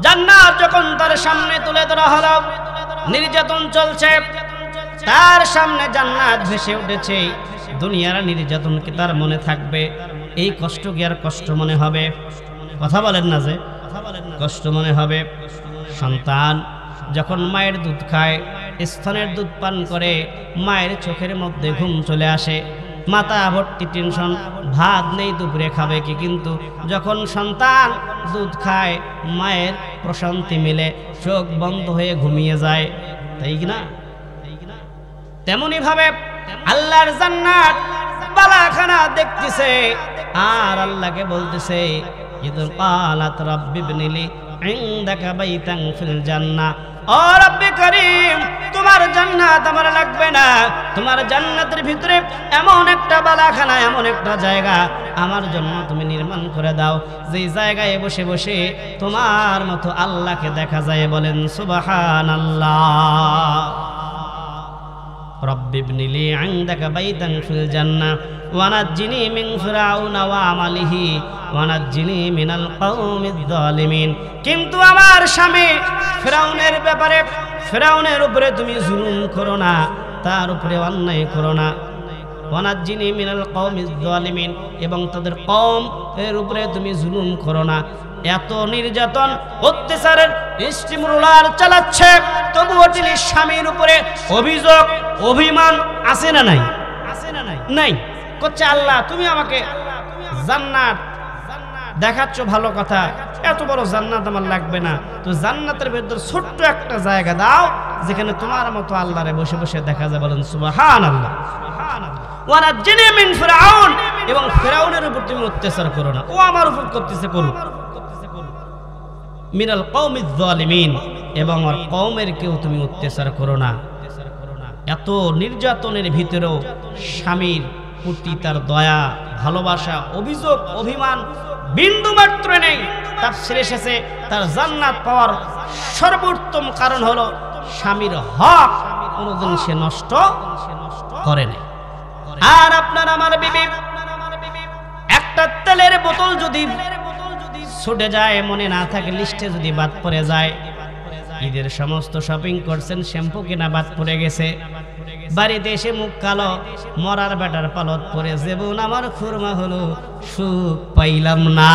জান্নাত যখন তার সামনে তুলে ধরা হলো, নির্যাতন চলছে, তার সামনে জান্নাত ভেসে উঠেছে। দুনিয়ার নির্যাতন কি তার মনে থাকবে? এই কষ্ট কি আর কষ্ট মনে হবে? কথা বলেন না যে কষ্ট মনে হবে। সন্তান যখন মায়ের দুধ খায়, স্তনের দুধ পান করে, মায়ের চোখের মধ্যে ঘুম চলে আসে, মাথা ভর্তি টেনশন, ভাত নেই দুপুরে খাবে কি, কিন্তু যখন সন্তান দুধ খায় মায়ের প্রশান্তি মিলে, চোখ বন্ধ হয়ে ঘুমিয়ে যায়, তাই কি না? তেমনি ভাবে আল্লাহর জান্নাত বালাখানা দেখতেছে আর আল্লাহকে বলতেছে, ইদুল কালাত রাব্বি ইবনিলি ইনদাকা বাইতান ফিল জান্নাহ, ও রব্বে করিম, তোমার জান্নাত আমার লাগবে না, তোমার জান্নাতের ভিতরে এমন একটা বালাখানা, এমন একটা জায়গা আমার জন্য তুমি নির্মাণ করে দাও, যেই জায়গায় বসে বসে তোমার মতো আল্লাহকে দেখা যায়, বলেন সুবহানাল্লাহ। রব্বি ইবনিলি ইনদাকা বাইতান ফিল জান্নাহ ওয়ানাজ্জিনি মিন ফিরআউনা ওয়া আমালিহি ওয়ানাজ্জিনি মিনাল কওমিজ জালিমিন। কিন্তু আমার স্বামী ফিরআউনের ব্যাপারে, ফিরআউনের উপরে তুমি জুলুম করো না, তার উপরে অন্যায় করো না। ওয়ানাজ্জিনি মিনাল কওমিজ জালিমিন, এবং তাদের কওম এর উপরে তুমি জুলুম করো না। এত নির্যাতন অত্যাচারের স্টিমরোলার চালাচ্ছে, তবুও তিনি স্বামীর উপরে অভিযোগ অভিমান আছে না নাই? আছে না নাই? নাই। করছে আল্লাহ তুমি আমাকে জান্নাত দেখাচ্ছ, ভালো কথা, এত বড় জান্নাত আমার লাগবে না, তো জান্নাতের ভেতর ছোট্ট একটা জায়গা দাও যেখানে তোমার মতো আল্লাহরে বসে বসে দেখা যায়, বলেন সুবহানাল্লাহ। ওয়ানাজ্জিনি মিন ফিরআউন, এবং ফিরআউনের উপর তুমি অত্যাচার করো না, ও আমার উপর করতেছে করুক। মিনাল কওমিজ জালিমিন, এবং আর কওমের কেউ তুমি অত্যাচার করো না। এত নির্যাতনের ভিতরেও স্বামীর প্রতি তার দয়া, ভালোবাসা, অভিযোগ অভিমান বিন্দু মাত্র নেই। তাফসীরে এসেছে তার জান্নাত পাওয়ার সর্বোত্তম কারণ হলো স্বামীর হক কোনোদিন সে নষ্ট করে না। আর আপনার আমার বিবি একটা তেলের বোতল যদি ছুটে যায়, মনে না থাকে, লিস্টে যদি বাদ পড়ে যায়, ঈদের সমস্ত শপিং করছেন, শ্যাম্পু কিনা বাদ পড়ে গেছে, বাড়িতে এসে মুখ কালো, মরার বেটার পালত পরে, যেমন আমার খুরমা হলো, সুখ পাইলাম না।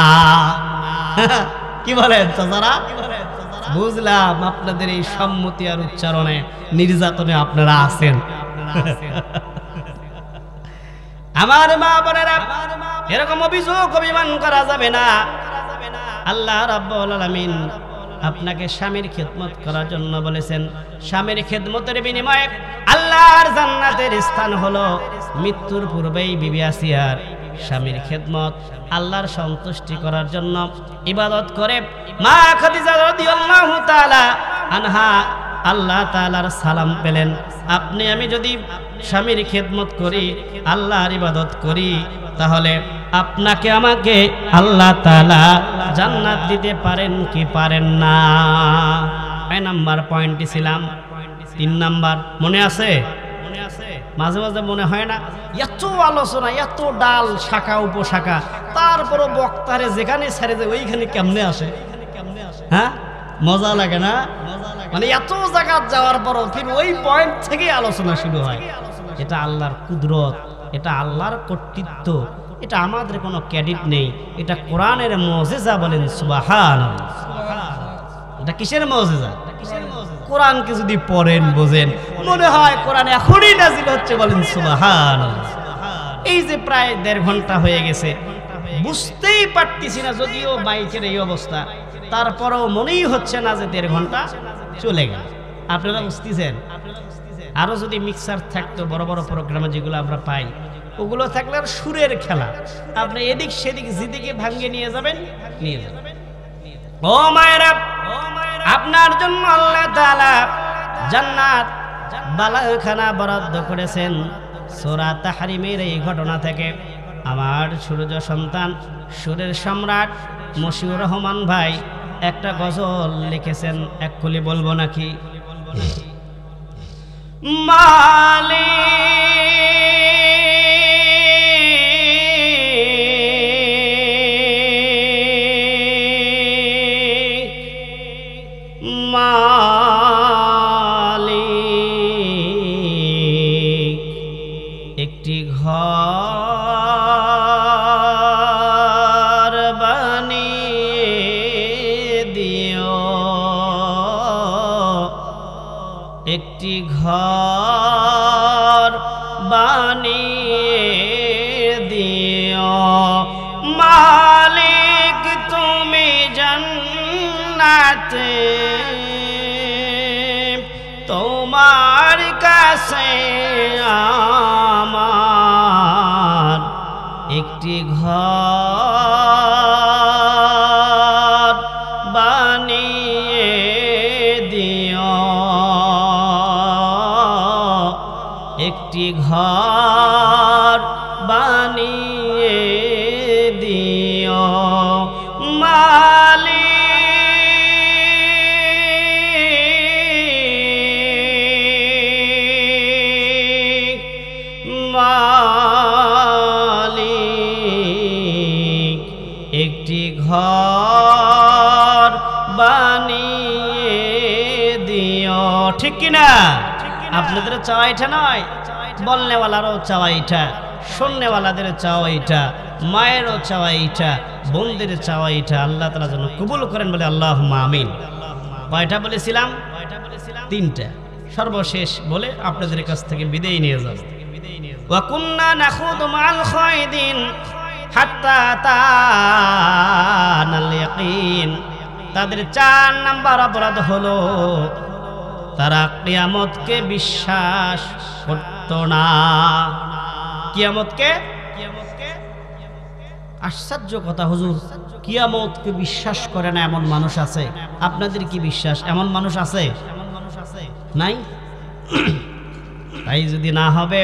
কি বলেন চাচারা? বুঝলাম আপনাদের এই সম্মতি আর উচ্চারণে নির্যাতনে আপনারা আছেন। আমার মা বোনেরা, এরকম অভিযোগ অভিমান করা যাবে না। আল্লাহ রাব্বুল আলামিন আপনাকে স্বামীর খেদমত করার জন্য বলেছেন। স্বামীর খেদমতের বিনিময়ে আল্লাহর জান্নাতের স্থান হলো মৃত্যুর পূর্বেই বিবি আসিয়ার স্বামীর খেদমত, আল্লাহর সন্তুষ্টি করার জন্য ইবাদত করে মা খাদিজা রাদিয়াল্লাহু তাআলা আনহা আল্লাহ তাআলার সালাম পেলেন। আপনি আমি যদি স্বামীর খেদমত করি, আল্লাহর ইবাদত করি, তাহলে আপনাকে আমাকে আল্লাহ তাআলা জান্নাত দিতে পারেন কি পারেন না? 6 নাম্বার পয়েন্টে ছিলাম। 3 নাম্বার মনে আছে? মাঝে মাঝে মনে হয় না, এত আলোচনা, এত ডাল শাখা উপশাখা, তারপরও বক্তারে যেখানে ছেড়ে যায় ওইখানে কেমনে আসে? হ্যাঁ, মজা লাগে না? মানে এত জায়গা যাওয়ার পরও ফির ওই পয়েন্ট থেকে আলোচনা শুরু হয়। এটা আল্লাহর কুদরত, এটা আল্লাহর কর্তৃত্ব, এটা আমাদের কোনো ক্রেডিট নেই, এটা কোরআনের মুজিজা, বলেন সুবহানাল্লাহ। এটা কিসের মুজিজা? কোরআনকে যদি পড়েন বোঝেন, মনে হয় কোরআন এখনই নাজিল হচ্ছে, বলেন সুবহানাল্লাহ। এই যে প্রায় 1.5 ঘন্টা হয়ে গেছে, বুঝতেই পারতেছি না, যদিও মাইকের এই অবস্থা, তারপরেও মনেই হচ্ছে না যে 1.5 ঘন্টা চলে গেল। আপনারা বুঝতেছেন? আরো যদি মিক্সার থাকতো, বড় বড় প্রোগ্রামে যেগুলো আমরা পাই, ওগুলো থাকলে আর সুরের খেলা, আপনি এদিক সেদিক যেদিকে ভাঙ্গে নিয়ে যাবেন, নিয়ে যাবেন। ও মায়েরা, আপনার জন্য আল্লাহ তাআলা জান্নাত বালাখানা বরাদ্দ করেছেন। সূরা তাহরিমের এই ঘটনা থেকে আমার সূর্য সন্তান, সুরের সম্রাট মশিউর রহমান ভাই একটা গজল লিখেছেন, এক কলি বলবো নাকি? মালিক মালিক একটি ঘর বানিয়ে দিও, একটি ঘর বানিয়ে দিও। মালিক তুমি জান্নাতে তোমার কাছে আমার একটি ঘর বানিয়ে দিও, একটি ঘর বানিয়ে দিও। মালিক একটি ঘর বানিয়ে দিও। ঠিক কিনা? আপনাদের চাওয়া এটা নয়, বলনেওয়ালারও চাওয়া এটা, শুননেওয়ালাদের চাওয়া এটা, মায়েরও চাওয়া এটা, বোনদের চাওয়া এটা। আল্লাহ তাআলা যেন কবুল করেন বলে আল্লাহুম্মা আমিন। কয়টা বলেছিলাম? তিনটা। সর্বশেষ বলে আপনাদের কাছ থেকে বিদায় নিয়ে যাব। ওয়া কুন্না নাখুদু মাল খায়দিন হাত্তা আতানাল ইয়াকিন। তাদের 4 নাম্বার অপরাধ হলো তারা কিয়ামতকে বিশ্বাস করত না। কিয়ামতকে, আশ্চর্য কথা হুজুর, কিয়ামতকে বিশ্বাস করে না এমন মানুষ আছে? আপনাদের কি বিশ্বাস এমন মানুষ আছে? নাই? তাই যদি না হবে,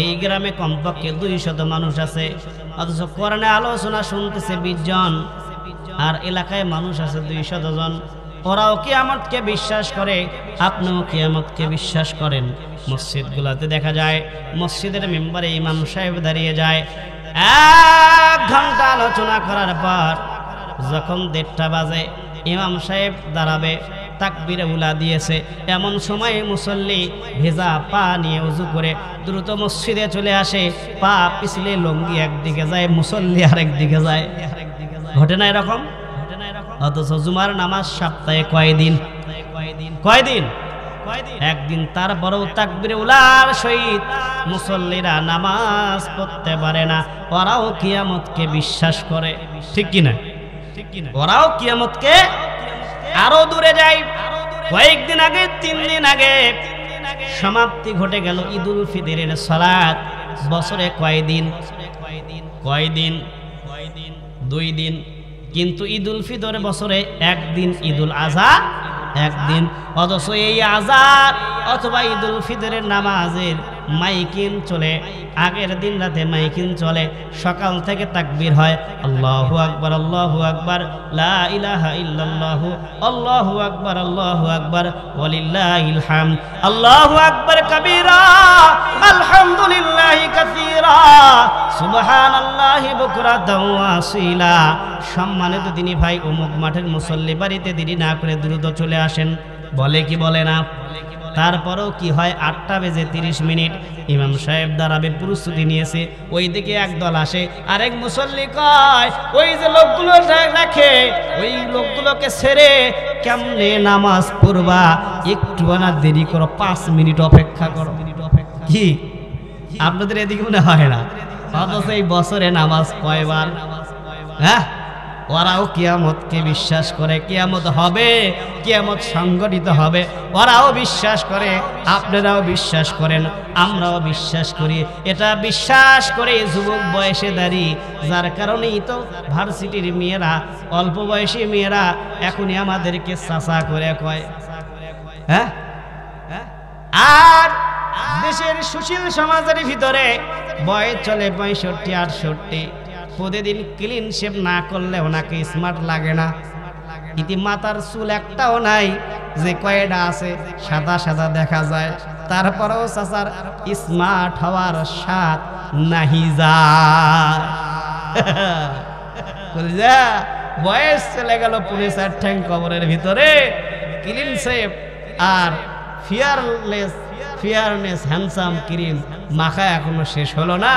এই গ্রামে কমপক্ষে 200 মানুষ আছে, অথচ কোরআনে আলোচনা শুনতেছে 20 জন, আর এলাকায় মানুষ আছে 200 জন। ওরাও কিয়ামতকে বিশ্বাস করে, আপনিও কিয়ামতকে বিশ্বাস করেন। মসজিদগুলোতে দেখা যায়, মসজিদের মেম্বারে ইমাম সাহেব দাঁড়িয়ে যায়, 1 ঘন্টা আলোচনা করার পর যখন 1:30 বাজে ইমাম সাহেব দাঁড়াবে, তাকবীরে উলা দিয়েছে, এমন সময় মুসল্লি ভেজা পা নিয়ে উজু করে দ্রুত মসজিদে চলে আসে। পা পিছলে লঙ্গি একদিকে যায়, মুসল্লি আরেক দিকে যায়। ঘটে না এরকম? অথচ জুমার নামাজ সপ্তাহে কয়দিন? একদিন। তারপরেও তাকবীরে উলার সহিত মুসল্লিরা নামাজ পড়তে পারে না। ওরাও কিয়ামতকে বিশ্বাস করে। ঠিক কিনা? ওরাও কিয়ামতকে আরো দূরে যায়। কয়েকদিন আগে, 3 দিন আগে সমাপ্তি ঘটে গেল ঈদুল ফিতরের সালাত। বছরে কয়দিন? 2 দিন। কিন্তু ঈদুল ফিতর বছরে 1 দিন, ঈদুল আযহা 1 দিন। অথচ এই আযান অথবা ঈদুল ফিতরের নামাজের মাইকিন চলে, আগের দিন রাতে মাইকিন চলে, সকাল থেকে তাকবীর হয়, আল্লাহু আকবার, আল্লাহু আকবার, লা ইলাহা ইল্লাল্লাহ, আল্লাহু আকবার, আল্লাহু আকবার, ওয়ালিল্লাহিল হামদ, আল্লাহু আকবার কবীরা, আলহামদুলিল্লাহি কাসীরা, সুবহানাল্লাহি বুকরাতাও ওয়া আসীলা। সম্মানিত দিনী ভাই, অমুক মাঠের মুসল্লি বাড়িতে দেরি না করে দ্রুত চলে আসেন, বলে কি বলে না? তারপরেও কি হয়, 8টা বেজে 30 মিনিট ইমাম সাহেব দাঁড়াবে, প্রস্তুতি নিয়েছে। ওইদিকে একদল আসে, আরেক মুসল্লি কয়, ওই যে লোকগুলো রাখে, ওই লোকগুলোকে ছেড়ে কেমনে নামাজ পড়বা? একটু না দেরি করো, 5 মিনিট অপেক্ষা করো। কি আপনাদের এদিকে মনে হয় না? অথচ এই বছরে নামাজ কয়বার? হ্যাঁ, ওরাও কিয়ামতকে বিশ্বাস করে, কিয়ামত হবে, কিয়ামত সংগঠিত হবে, ওরাও বিশ্বাস করে, আপনারাও বিশ্বাস করেন, আমরাও বিশ্বাস করি। এটা বিশ্বাস করে যুবক বয়সে দাঁড়িয়ে, যার কারণেই তো ভার্সিটির মেয়েরা, অল্প বয়সী মেয়েরা এখনই আমাদেরকে চাচা করে কয়। হ্যাঁ, আর দেশের সুশীল সমাজের ভিতরে বয়স চলে 65-68। প্রতিদিন ক্লিন শেভ না করলে ওনাকে স্মার্ট লাগে না। ইতি মাথার চুল একটাও নাই, যে কয়টা আছে সাদা সাদা দেখা যায়। তারপরেও চাচার স্মার্ট হওয়ার স্বাদ নাহি যায়। বয়স চলে গেল 4.5 ঠ্যাং কবরের ভিতরে, ক্লিন শেভ আর ফিয়ারনেস হ্যান্ডসাম ক্রিম মাখা এখনো শেষ হলো না।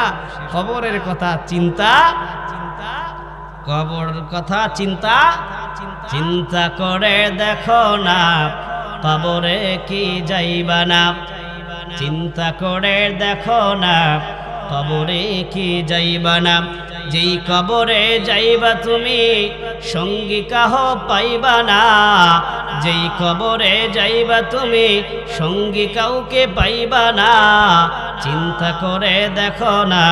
কবরের কথা চিন্তা, কবরের কথা চিন্তা চিন্তা করে দেখো না, কবরে কি যাইবা না। চিন্তা করে দেখো না, কবরে কি যাইবা না। যেই কবরে যাইবা তুমি সঙ্গী কাহ পাইবা না। যেই কবরে যাইবা তুমি সঙ্গী কাউকে পাইবা না। চিন্তা করে দেখো না,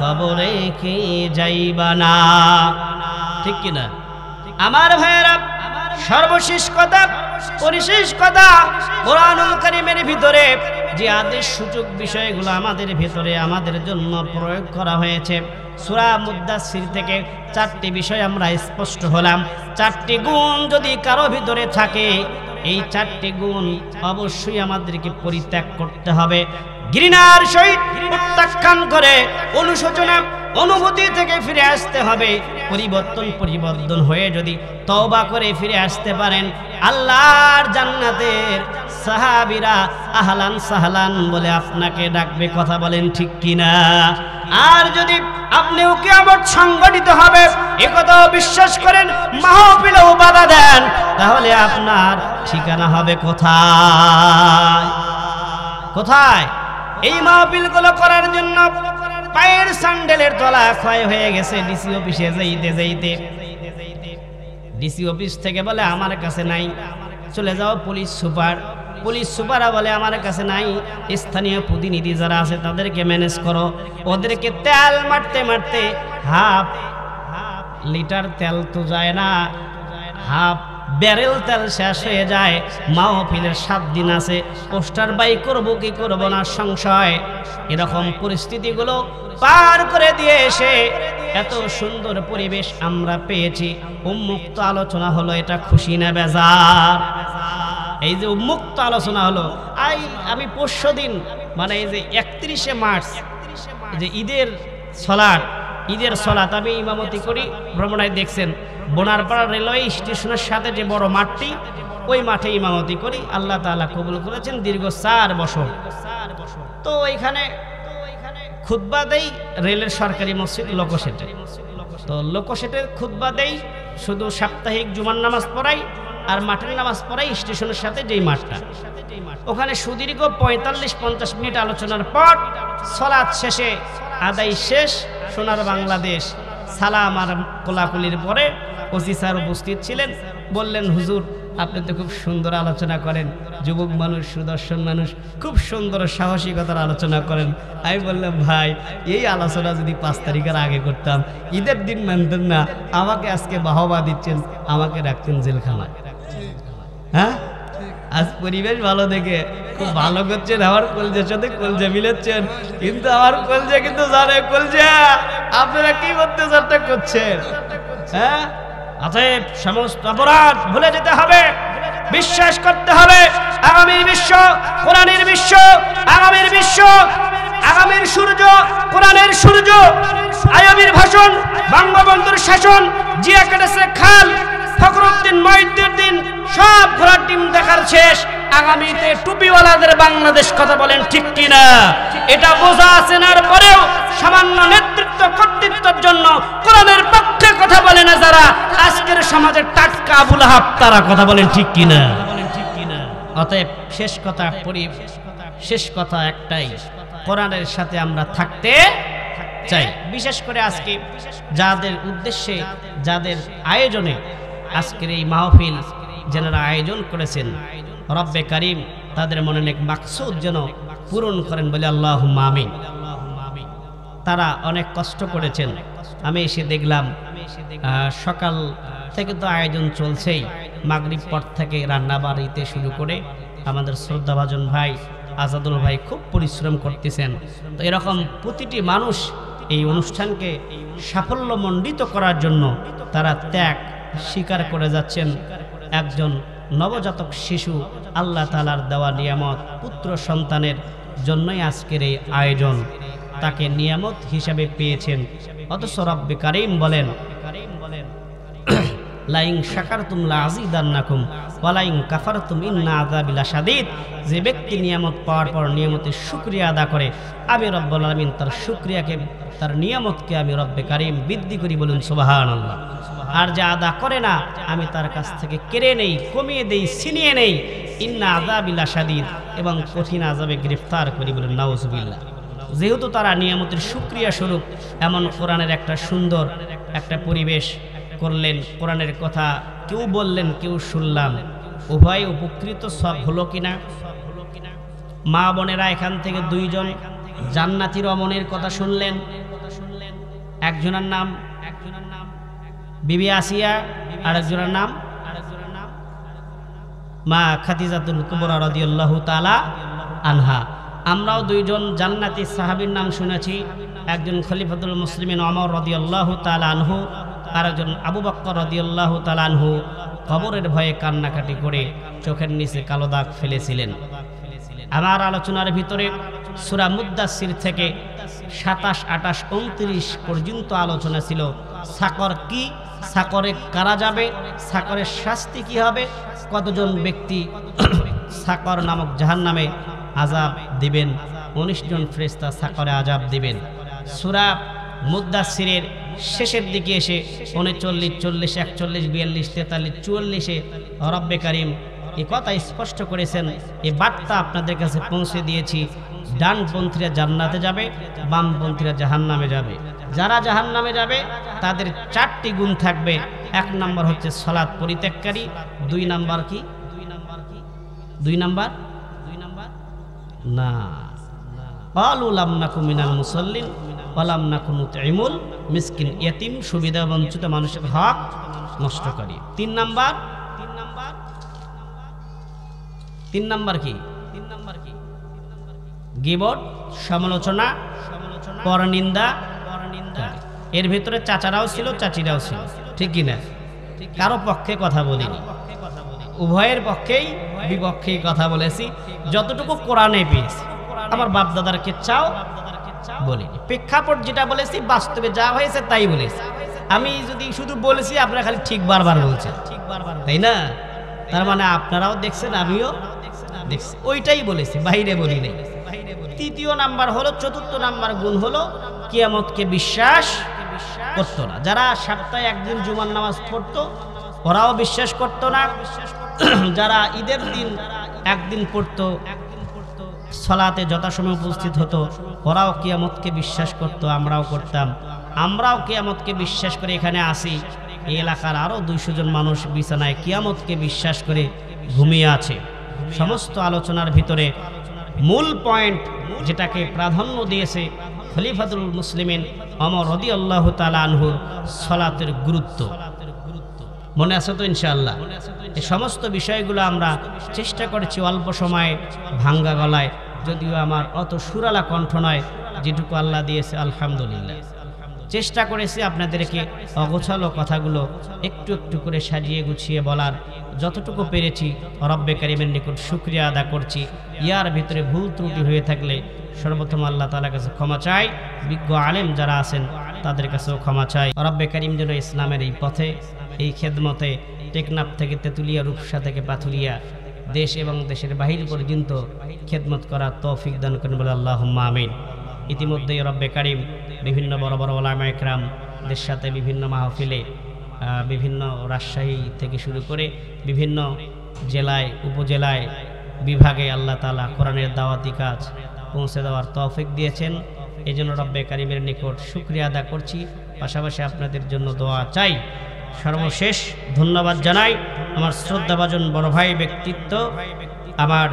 কবরে কি যাইবা না। ঠিক কিনা আমার ভাইয়েরা? সর্বশেষ কথা, পরিশেষ কথা, কোরআনুল কারীমের ভিতরে যে আদেশ সূচক বিষয়গুলো আমাদের ভিতরে আমাদের জন্য প্রয়োগ করা হয়েছে, সূরা মুদ্দাসসির থেকে 4টি বিষয় আমরা স্পষ্ট হলাম। 4টি গুণ যদি কারো ভিতরে থাকে, এই 4টি গুণ অবশ্যই আমাদেরকে পরিত্যাগ করতে হবে। ঘৃণার সহিত প্রত্যাখ্যান করে অনুশোচনা অনুভূতি থেকে ফিরে আসতে হবে। পরিবর্তন হয়ে যদি তওবা করে ফিরে আসতে পারেন, আল্লাহর জান্নাতের সাহাবীরা আহলান সাহলান বলে আপনাকে ডাকবে। কথা বলেন ঠিক কিনা? আর যদি আপনিও কিয়ামত সংগঠিত হবে একথাও বিশ্বাস করেন, মাহফিলেও বাধা দেন, তাহলে আপনার ঠিকানা হবে কোথায়? কোথায়? এই মাহফিলগুলো করার জন্য পায়ের স্যান্ডেলের তলা ক্ষয় হয়ে গেছে। ডিসি অফিসে যাইতে ডিসি অফিস থেকে বলে আমার কাছে নাই, চলে যাও পুলিশ সুপাররা বলে আমার কাছে নাই, স্থানীয় প্রতিনিধি যারা আছে তাদেরকে ম্যানেজ করো। ওদেরকে তেল মারতে মারতে হাফ লিটার তেল তো যায় না, হাফ ব্যারেল তেল শেষ হয়ে যায়। মাহফিলের 7 দিন আছে, পোস্টার বাই করবো কি করবো না সংশয়। এরকম পরিস্থিতিগুলো পার করে দিয়ে এসে এত সুন্দর পরিবেশ আমরা পেয়েছি। উন্মুক্ত আলোচনা হলো, এটা খুশি না বেজার? এই যে উন্মুক্ত আলোচনা হলো, আমি পরশু দিন মানে এই যে 31শে মার্চ যে ঈদের সলাত আমি ইমামতি করি ভ্রমণায়, দেখছেন বোনারপাড়া রেলওয়ে স্টেশনের সাথে যে বড় মাঠটি, ওই মাঠে ইমামতি করি। আল্লাহ তাআলা কবুল করেছেন দীর্ঘ 4 বছর। তো ওইখানে খুতবা দেই রেলের সরকারি মসজিদ লোকোশেটে। তো লোকোশেটের খুতবা দেই, শুধু সাপ্তাহিক জুমার নামাজ পড়াই আর মাঠের নামাজ পড়াই স্টেশনের সাথে যেই মাঠটা। ওখানে সুদীর্ঘ 45-50 মিনিট আলোচনার পর সলাৎ শেষে আদায় শেষ, সোনার বাংলাদেশ সালাম আর কোলাকুলির পরে ওসি স্যার উপস্থিত ছিলেন। বললেন, হুজুর আপনি তো খুব সুন্দর আলোচনা করেন, যুবক মানুষ, সুদর্শন মানুষ, খুব সুন্দর সাহসিকতার আলোচনা করেন। আমি বললাম, ভাই এই আলোচনা যদি 5 তারিখের আগে করতাম, ঈদের দিন মানতেন না, আমাকে আজকে বাহবা দিচ্ছেন, আমাকে রাখতেন জেলখানায়। হ্যাঁ, আজ পরিবেশ ভালো দেখে খুব ভালো করছেন, আমার কলজের সাথে কলজা মিলাচ্ছেন, কিন্তু আমার কলজা কিন্তু জানে কলজা আপনারা কি করতে চেষ্টা করছেন। হ্যাঁ, অতএব সমস্ত অপরাধ ভুলে যেতে হবে, বিশ্বাস করতে হবে আগামীর বিশ্ব কোরআনের বিশ্ব, আগামীর বিশ্ব, আগামীর সূর্য কোরআনের সূর্য। আইয়ুবীর ভাষণ, বঙ্গবন্ধুর শাসন, জিয়া কেটেছে খাল, ফখরুদ্দিন মঈনুদ্দিন সব ঘোড়ার টিম দেখার শেষ। আগামীতে টুপিওয়ালাদের বাংলাদেশ। কথা বলেন ঠিক কিনা? এটা বোঝা আছে না, পরেও সামান্য নেতৃত্ব কর্তৃত্বের জন্য কোরআনের পক্ষে কথা বলে না যারা, আজকের সমাজের টাটকা আবুল আহাব তারা। কথা বলেন ঠিক কিনা? অতএব শেষ কথা একটাই, কোরআনের সাথে আমরা থাকতে চাই। বিশেষ করে আজকে যাদের উদ্দেশ্যে, যাদের আয়োজনে আজকের এই মাহফিল যারা আয়োজন করেছেন, রব্বে কারীম তাদের মনে নেক মাকসুদ যেন পূরণ করেন বলে আল্লাহুম্মা আমিন। তারা অনেক কষ্ট করেছেন। আমি এসে দেখলাম সকাল থেকে তো আয়োজন চলছেই, মাগরিব পর থেকে রান্না বাড়িতে শুরু করে আমাদের শ্রদ্ধাভাজন ভাই আজাদুল ভাই খুব পরিশ্রম করতেছেন। তো এরকম প্রতিটি মানুষ এই অনুষ্ঠানকে সাফল্যমণ্ডিত করার জন্য তারা ত্যাগ স্বীকার করে যাচ্ছেন। একজন নবজাতক শিশু আল্লাহ তাআলার দেওয়া নিয়ামত, পুত্র সন্তানের জন্যই আজকের এই আয়োজন, তাকে নিয়ামত হিসাবে পেয়েছেন। অথচ রব্বে কারীম বলেন লাইন শাকারতুম লাযীদান্নাকুম ওয়া লাইন কাফারতুম ইন্না আযাবি লাশাদীদ। যে ব্যক্তি নিয়ামত পাওয়ার পর নিয়ামতের শুকরিয়া আদা করে, আমি রব্বুল আলামিন তার শুকরিয়াকে, তার নিয়ামতকে আমি রব্বে কারীম বৃদ্ধি করি, বলুন সুবহানাল্লাহ। আর যে আদা করে না, আমি তার কাছ থেকে কেড়ে নেই, কমিয়ে দেই, ছিনিয়ে নেই, ইন্না আযাবি লাশাদীদ, এবং কঠিন আযাবে গ্রেফতার করি, বলুন নাউযুবিল্লাহ। যেহেতু তারা নিয়ামতের শুকরিয়া স্বরূপ এমন কোরআনের একটা সুন্দর একটা পরিবেশ করলেন, কোরআনের কথা কেউ বললেন, কেউ শুনলাম, উভয় উপকৃত সব হলো কিনা? মা বোনেরা এখান থেকে দুইজন জান্নাতি রমণের কথা শুনলেন। একজনের নাম বিবি আসিয়া, আরেকজনের নাম মা খাদিজাতুল কুবরা রাদিয়াল্লাহু তাআলা আনহা। আমরাও দুইজন জান্নাতি সাহাবীর নাম শুনেছি। একজন খলিফাতুল মুসলিমিন ওমর রাদিয়াল্লাহু তাআলা আনহু, আরেকজন আবু বকর রাদিয়াল্লাহু তাআলা আনহু কবরের ভয়ে কান্নাকাটি করে চোখের নিচে কালো দাগ ফেলেছিলেন। আমার আলোচনার ভিতরে সূরা মুদ্দাসসির থেকে 27, 28, 29 পর্যন্ত আলোচনা ছিল। সাকর কি, সাকরে কারা যাবে, সাকরের শাস্তি কি হবে, কতজন ব্যক্তি সাকর নামক জাহান্নামে আযাব দিবেন, 19 জন ফেরেশতা সাকরে আযাব দিবেন। সূরা মুদ্দাসসিরের শেষের দিকে এসে 39, 40, 41, 42, 43, 44-এ রব্বে কারীম এই কথা স্পষ্ট করেছেন। এই বার্তা আপনাদের কাছে পৌঁছে দিয়েছি। ডানপন্থীরা জান্নাতে যাবে, বামপন্থীরা জাহান্নামে যাবে। যারা জাহান্নামে যাবে তাদের 4টি গুণ থাকবে। 1 নম্বর হচ্ছে সালাত পরিত্যাগকারী। 2 নাম্বার কি? 2 নাম্বার না, ক্বালু লাম নাকু মিনাল মুসাল্লিন ওয়া লাম নাকু নুতঈমুল মিসকিন, ইতিম সুবিধা বঞ্চিত মানুষের হক নষ্টকারী। 3 নাম্বার কি? গীবত, সমালোচনা, পরনিন্দা। এর ভিতরে চাচারাও ছিল, চাচিরাও ছিল, ঠিক কি না? কারো পক্ষে কথা বলিনি, উভয়ের পক্ষেই বিপক্ষেই কথা বলেছি। যতটুকু কোরআনে পেয়েছি, আমার বাপ দাদারকে চাও বলিনি। প্রেক্ষাপট যেটা বলেছি, বাস্তবে যা হয়েছে তাই বলেছি। আমি যদি শুধু বলেছি, আপনারা খালি ঠিক বারবার বলছেন, তাই না? তার মানে আপনারাও দেখছেন, আমিও দেখছি, ওইটাই বলেছি, বাইরে বলি নাই। 3য় নাম্বার হলো, 4র্থ নাম্বার গুণ হলো কিয়ামতকে বিশ্বাস করতো না। যারা সপ্তাহে একদিন জুমার নামাজ পড়তো, ওরাও বিশ্বাস করতো না। যারা ঈদের দিন একদিন পড়তো, সালাতে যথাসময়ে উপস্থিত হতো, ওরাও কিয়ামতকে বিশ্বাস করতো, আমরাও করতাম। আমরাও কিয়ামতকে বিশ্বাস করে এখানে আসি। এই এলাকার আরও 200 জন মানুষ বিছানায় কিয়ামতকে বিশ্বাস করে ঘুমিয়ে আছে। সমস্ত আলোচনার ভিতরে মূল পয়েন্ট যেটাকে প্রাধান্য দিয়েছে খলিফাতুল মুসলিমিন ওমর রাদিয়াল্লাহু তাআলা আনহুর সালাতের গুরুত্ব। মনে আছে তো ইনশাআল্লাহ? এই সমস্ত বিষয়গুলো আমরা চেষ্টা করেছি অল্প সময়ে ভাঙ্গা গলায়, যদিও আমার অত সুরালা কণ্ঠ নয়, যেটুকু আল্লাহ দিয়েছে আলহামদুলিল্লাহ। চেষ্টা করেছি আপনাদেরকে অগোছালো কথাগুলো একটু একটু করে সাজিয়ে গুছিয়ে বলার, যতটুকু পেরেছি রব্বে কারীমের নিকট শুকরিয়া আদা করছি। ইয়ার ভিতরে ভুল ত্রুটি হয়ে থাকলে সর্বপ্রথম আল্লাহ তাআলার কাছে ক্ষমা চাই। বিজ্ঞ আলেম যারা আছেন তাদের কাছেও ক্ষমা চাই। রব্বে কারীম যেন ইসলামের এই পথে, এই খেদমতে টেকনাফ থেকে তেঁতুলিয়া, রূপসা থেকে পাথুরিয়া, দেশ এবং দেশের বাহির পর্যন্ত খেদমত করার তৌফিক দান করেন বলে আল্লাহুম্মা আমিন। ইতিমধ্যেই রব্বে কারীম বিভিন্ন বড় বড় ওলামা ইকরাম দের সাথে বিভিন্ন মাহফিলে, বিভিন্ন রাজশাহী থেকে শুরু করে বিভিন্ন জেলায়, উপজেলায়, বিভাগে আল্লাহ তাআলা কোরআনের দাওয়াতি কাজ পৌঁছে দেওয়ার তৌফিক দিয়েছেন। এই জন্য রব্বে কারীমের নিকট শুকরিয়া আদা করছি, পাশাপাশি আপনাদের জন্য দোয়া চাই। সর্বশেষ ধন্যবাদ জানাই আমার শ্রদ্ধাভাজন বড় ভাই ব্যক্তিত্ব, আমার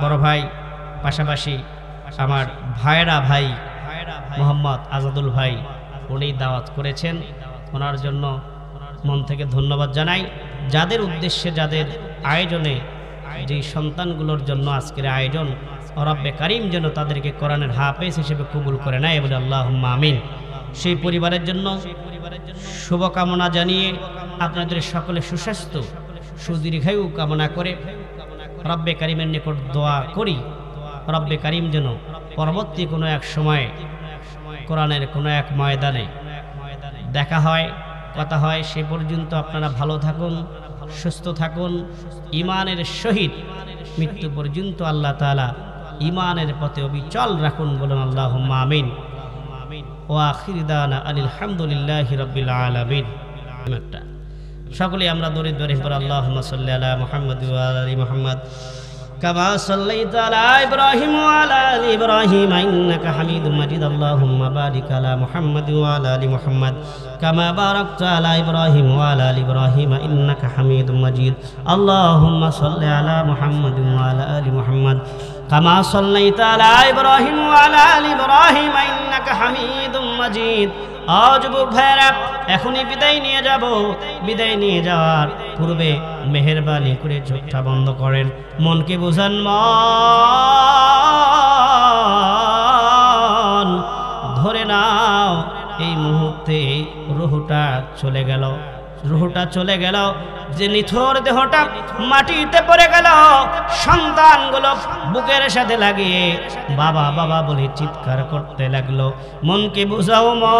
বড় ভাই, পাশাপাশি আমার ভাইরা ভাই মোহাম্মদ আজাদুল ভাই, উনি দাওয়াত করেছেন। ওনার জন্য মন থেকে ধন্যবাদ জানাই। যাদের উদ্দেশ্যে, যাদের আয়োজনে, যেই সন্তানগুলোর জন্য আজকের আয়োজন, রব্বে কারীম যেন তাদেরকে কোরআনের হাফেজ হিসেবে কবুল করে নেয় বলে আল্লাহুম্মা আমিন। সেই পরিবারের জন্য শুভকামনা জানিয়ে আপনাদের সকলে সুস্বাস্থ্য, সুদীর্ঘায়ু কামনা করে রব্বে কারীমের নিকট দোয়া করি, রব্বে কারীম যেন পরবর্তী কোনো এক সময়ে কোরআনের কোনো এক ময়দানে দেখা হয়, কথা হয় সে পর্যন্ত আপনারা ভালো থাকুন, সুস্থ থাকুন, ইমানের সহিত মৃত্যু পর্যন্ত আল্লাহ তাআলা ইমানের পথে অবিচল রাখুন, বলুন আল্লাহুম্মা আমিন। ওয়া আখির দাওয়ানা আলহামদুলিল্লাহি রাব্বিল আলামিন। সকলে আমরা দরুদ পড়ি পর আল্লাহুম্মা সাল্লি আলা মুহাম্মাদ ওয়া আলা আলি মুহাম্মাদ কামা সাল্লাইতা আলা ইব্রাহিম ওয়া আলা আলি ইব্রাহিম ইন্নাকা হামিদুম মাজিদ। আল্লাহুম্মা বারিক আলা মুহাম্মাদ ওয়া আলা আলি মুহাম্মাদ কামা বারাকতা আলা ইব্রাহিম ওয়া আলা আলি ইব্রাহিম ইন্নাকা হামিদুম মাজিদ। আল্লাহুম্মা সাল্লি আলা মুহাম্মাদ ওয়া আলা আলি মুহাম্মাদ কামা সাল্লাইতা আলা ইব্রাহিম ওয়া আলা আলি ইব্রাহিম ইন্নাকা হামিদুম মাজিদ। যুবক ভাইরা, এখনই বিদায় নিয়ে যাব। বিদায় নিয়ে যাওয়ার পূর্বে মেহেরবানি করে চোখটা বন্ধ করেন, মনকে বোঝান, মন ধরে নাও এই মুহূর্তে রূহটা চলে গেল, রূহটা চলে গেল, যে নিথর দেহটা মাটিতে পড়ে গেল, সন্তানগুলো বুকের সাথে লাগিয়ে বাবা বাবা বলে চিৎকার করতে লাগলো। মনকে বুঝাও, মন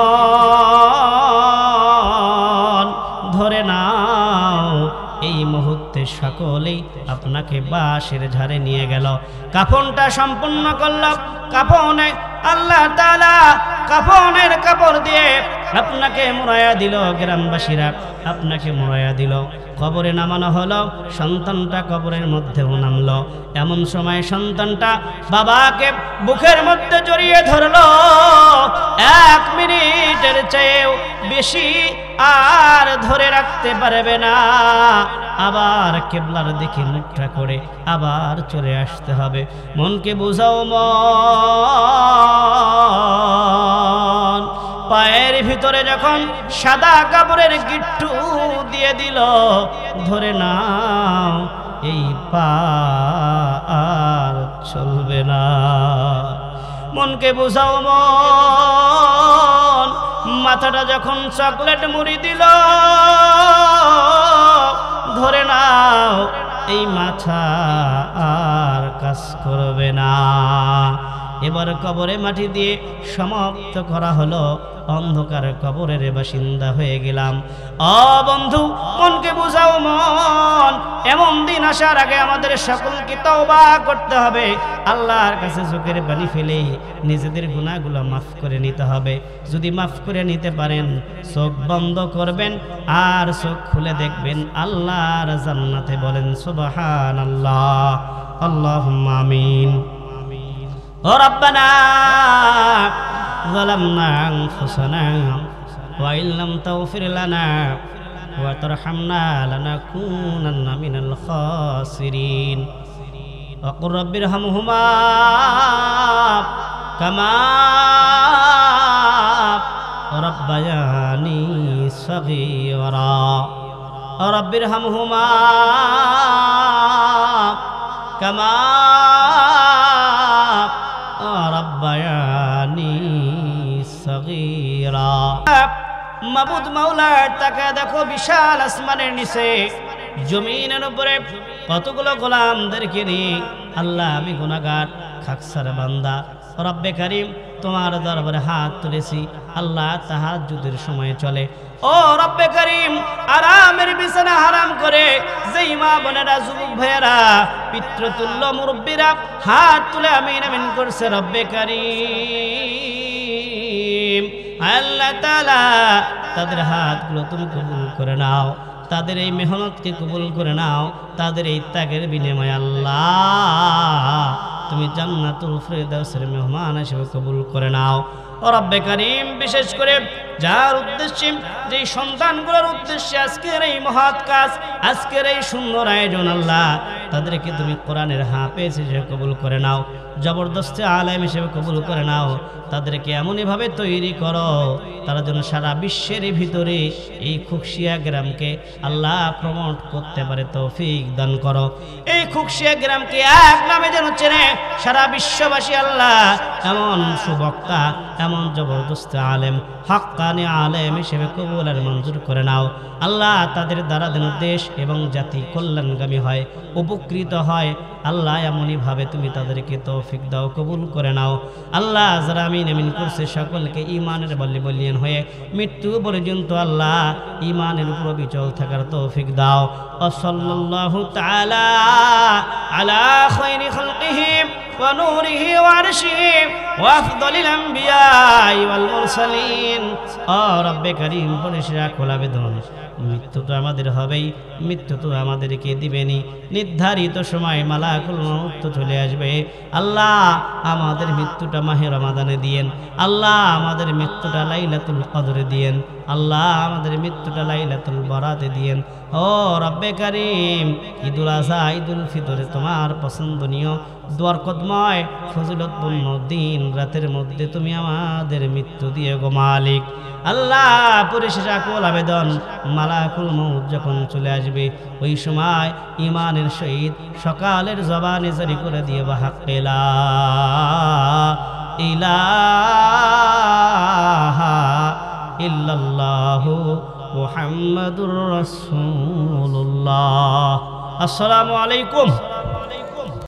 ধরে নাও এই মুহূর্তে সকলেই আপনাকে বাঁশের ঝাড়ে নিয়ে গেল। কাফনটা সম্পূর্ণ করল, কাফনে আল্লাহ তাআলা কাফনের কাপড় দিয়ে আপনাকে মোড়ায়া দিল, গ্রামবাসীরা আপনাকে মোড়ায়া দিল, কবরে নামানো হলো। সন্তানটা কবরের মধ্যেও নামলো। এমন সময় সন্তানটা বাবাকে বুকের মধ্যে জড়িয়ে ধরলো। 1 মিনিটের চেয়েও বেশি আর ধরে রাখতে পারবে না। আবার কিবলার দিকে মুখটা করে আবার চলে আসতে হবে। মনকে বুঝাও, মন পায়ের ভিতরে যখন সাদা কাপড়ের গিট্টু দিয়ে দিল, ধরে নাও এই পা আর চলবে না। মনকে বুঝাও, মন মাথাটা যখন চকলেট মুড়ি দিল, ধরে নাও এই মাথা আর কাজ করবে না। এবার কবরে মাটি দিয়ে সমাপ্ত করা হলো। অন্ধকার কবরের বাসিন্দা হয়ে গেলাম। বন্ধু, মনকে বুঝাও, মন এমন দিন আসার আগে আমাদের সকলকে তওবা করতে হবে। আল্লাহর কাছে চোখের পানি ফেলে নিজেদের গুনাহগুলো মাফ করে নিতে হবে। যদি মাফ করে নিতে পারেন, চোখ বন্ধ করবেন আর চোখ খুলে দেখবেন আল্লাহর জান্নাতে। বলেন সুবহানাল্লাহ, আল্লাহুম্মা আমিন। ও রব্বানা ظلمنا أنفسنا وإن لم تغفر لنا وترحمنا لنكونن من الخاسرين وقل رب ارحمهما كما ربياني صغيرا رب ارحمهما كما রব্বায়ানি সগীরা। মাবুদ মাওলা, তাকে দেখো বিশাল আসমানের নিচে জমিনের উপরে কতগুলো গোলামদেরকে নিয়ে আল্লাহ আমি গুনাহগার খাকসার বান্দা রব্বে কারীম তোমার দরবারে হাত তুলেছি। আল্লাহ তাহাজ্জুদের সময় চলে। ও রব্বে কারীম, আরামের বিছানা হারাম করে যেই মা বোনেরা, যুবক ভাইয়েরা, পিতৃতুল্য মুরব্বীরা হাত তুলে আমিন আমিন করছে, রব্বে কারীম আল্লাহ তাআলা তাদের হাতগুলো তুমি কবুল করে নাও, তাদের এই মেহনতকে কবুল করে নাও, তাদের এই ত্যাগের বিনিময়ে আল্লাহ তুমি জান্নাতুল ফিরদাউসের মেহমান হিসেবে কবুল করে নাও। ও রব্বে কারীম, বিশেষ করে যার উদ্দেশ্যে, যেই সন্তানগুলোর উদ্দেশ্যে আজকের এই মহৎ কাজ, আজকের এই সুন্দর আয়োজন, আল্লাহ তাদেরকে তুমি কোরআনের হাফেজ হিসেবে কবুল করে নাও, জবরদস্ত আলেম হিসেবে কবুল করে নাও। তাদেরকে এমনইভাবে তৈরি করো তারা যেন সারা বিশ্বের ভিতরে এই খুকশিয়া গ্রামকে আল্লাহ প্রমোট করতে পারে, তৌফিক দান করো। এই খুকশিয়া গ্রামকে এক নামে যেন চেনে সারা বিশ্ববাসী, আল্লাহ এমন সুবক্তা, এমন জবরদস্ত আলেম, হাক্কানি আলেম হিসেবে কবুল আর মঞ্জুর করে নাও। আল্লাহ তাদের দ্বারা যেন দেশ এবং জাতি কল্যাণগামী হয়, উপকৃত হয়। আল্লাহ এমনইভাবে তুমি তাদেরকে তৌফিক দাও, কবুল করে নাও। আল্লাহ যারা আমিন আমিন করছে সকলকে ঈমানের বলিয়ান হয়ে মৃত্যু পর্যন্ত আল্লাহ ঈমানের উপর বিচল থাকার তৌফিক দাও। সাল্লাল্লাহু তাআলা আলা খায়রি খালকিহি ওয়া নূরিহি ওয়া আরশিহি ওয়া আফদালিল আমবিয়া ওয়াল মুরসালিন। ও রব্বে কারীম, পরিশেষে খোলা বেদন, মৃত্যু তো আমাদের হবেই, মৃত্যু তো আমাদেরকে দিবেনি। নির্ধারিত সময় মালাকুল মউত চলে আসবে। আল্লাহ আমাদের মৃত্যুটা মাহে রমাদানে দিয়েন। আল্লাহ আমাদের মৃত্যুটা লাইলাতুল কদরে দিয়েন। আল্লাহ আমাদের মৃত্যুটা লাইলাতুল বারাতে দিয়েন। ও রব্বে কারীম, ঈদুল আযহা, ঈদুল ফিতরে তোমার পছন্দনীয় বরকতময় ফজিলতপূর্ণ দিন রাতের মধ্যে তুমি আমাদের মৃত্যু দিয়ে গো মালিক। আল্লাহ পরিশেষে আকুল আবেদন, মালাকুল মউত যখন চলে আসবে ওই সময় ঈমানের সহিত সকালের জবানে জারি করে দিয়ে বাহাক্কে লা ইলাহা ইল্লাল্লাহু মুহাম্মাদুর রাসূলুল্লাহ। আসসালামু আলাইকুম।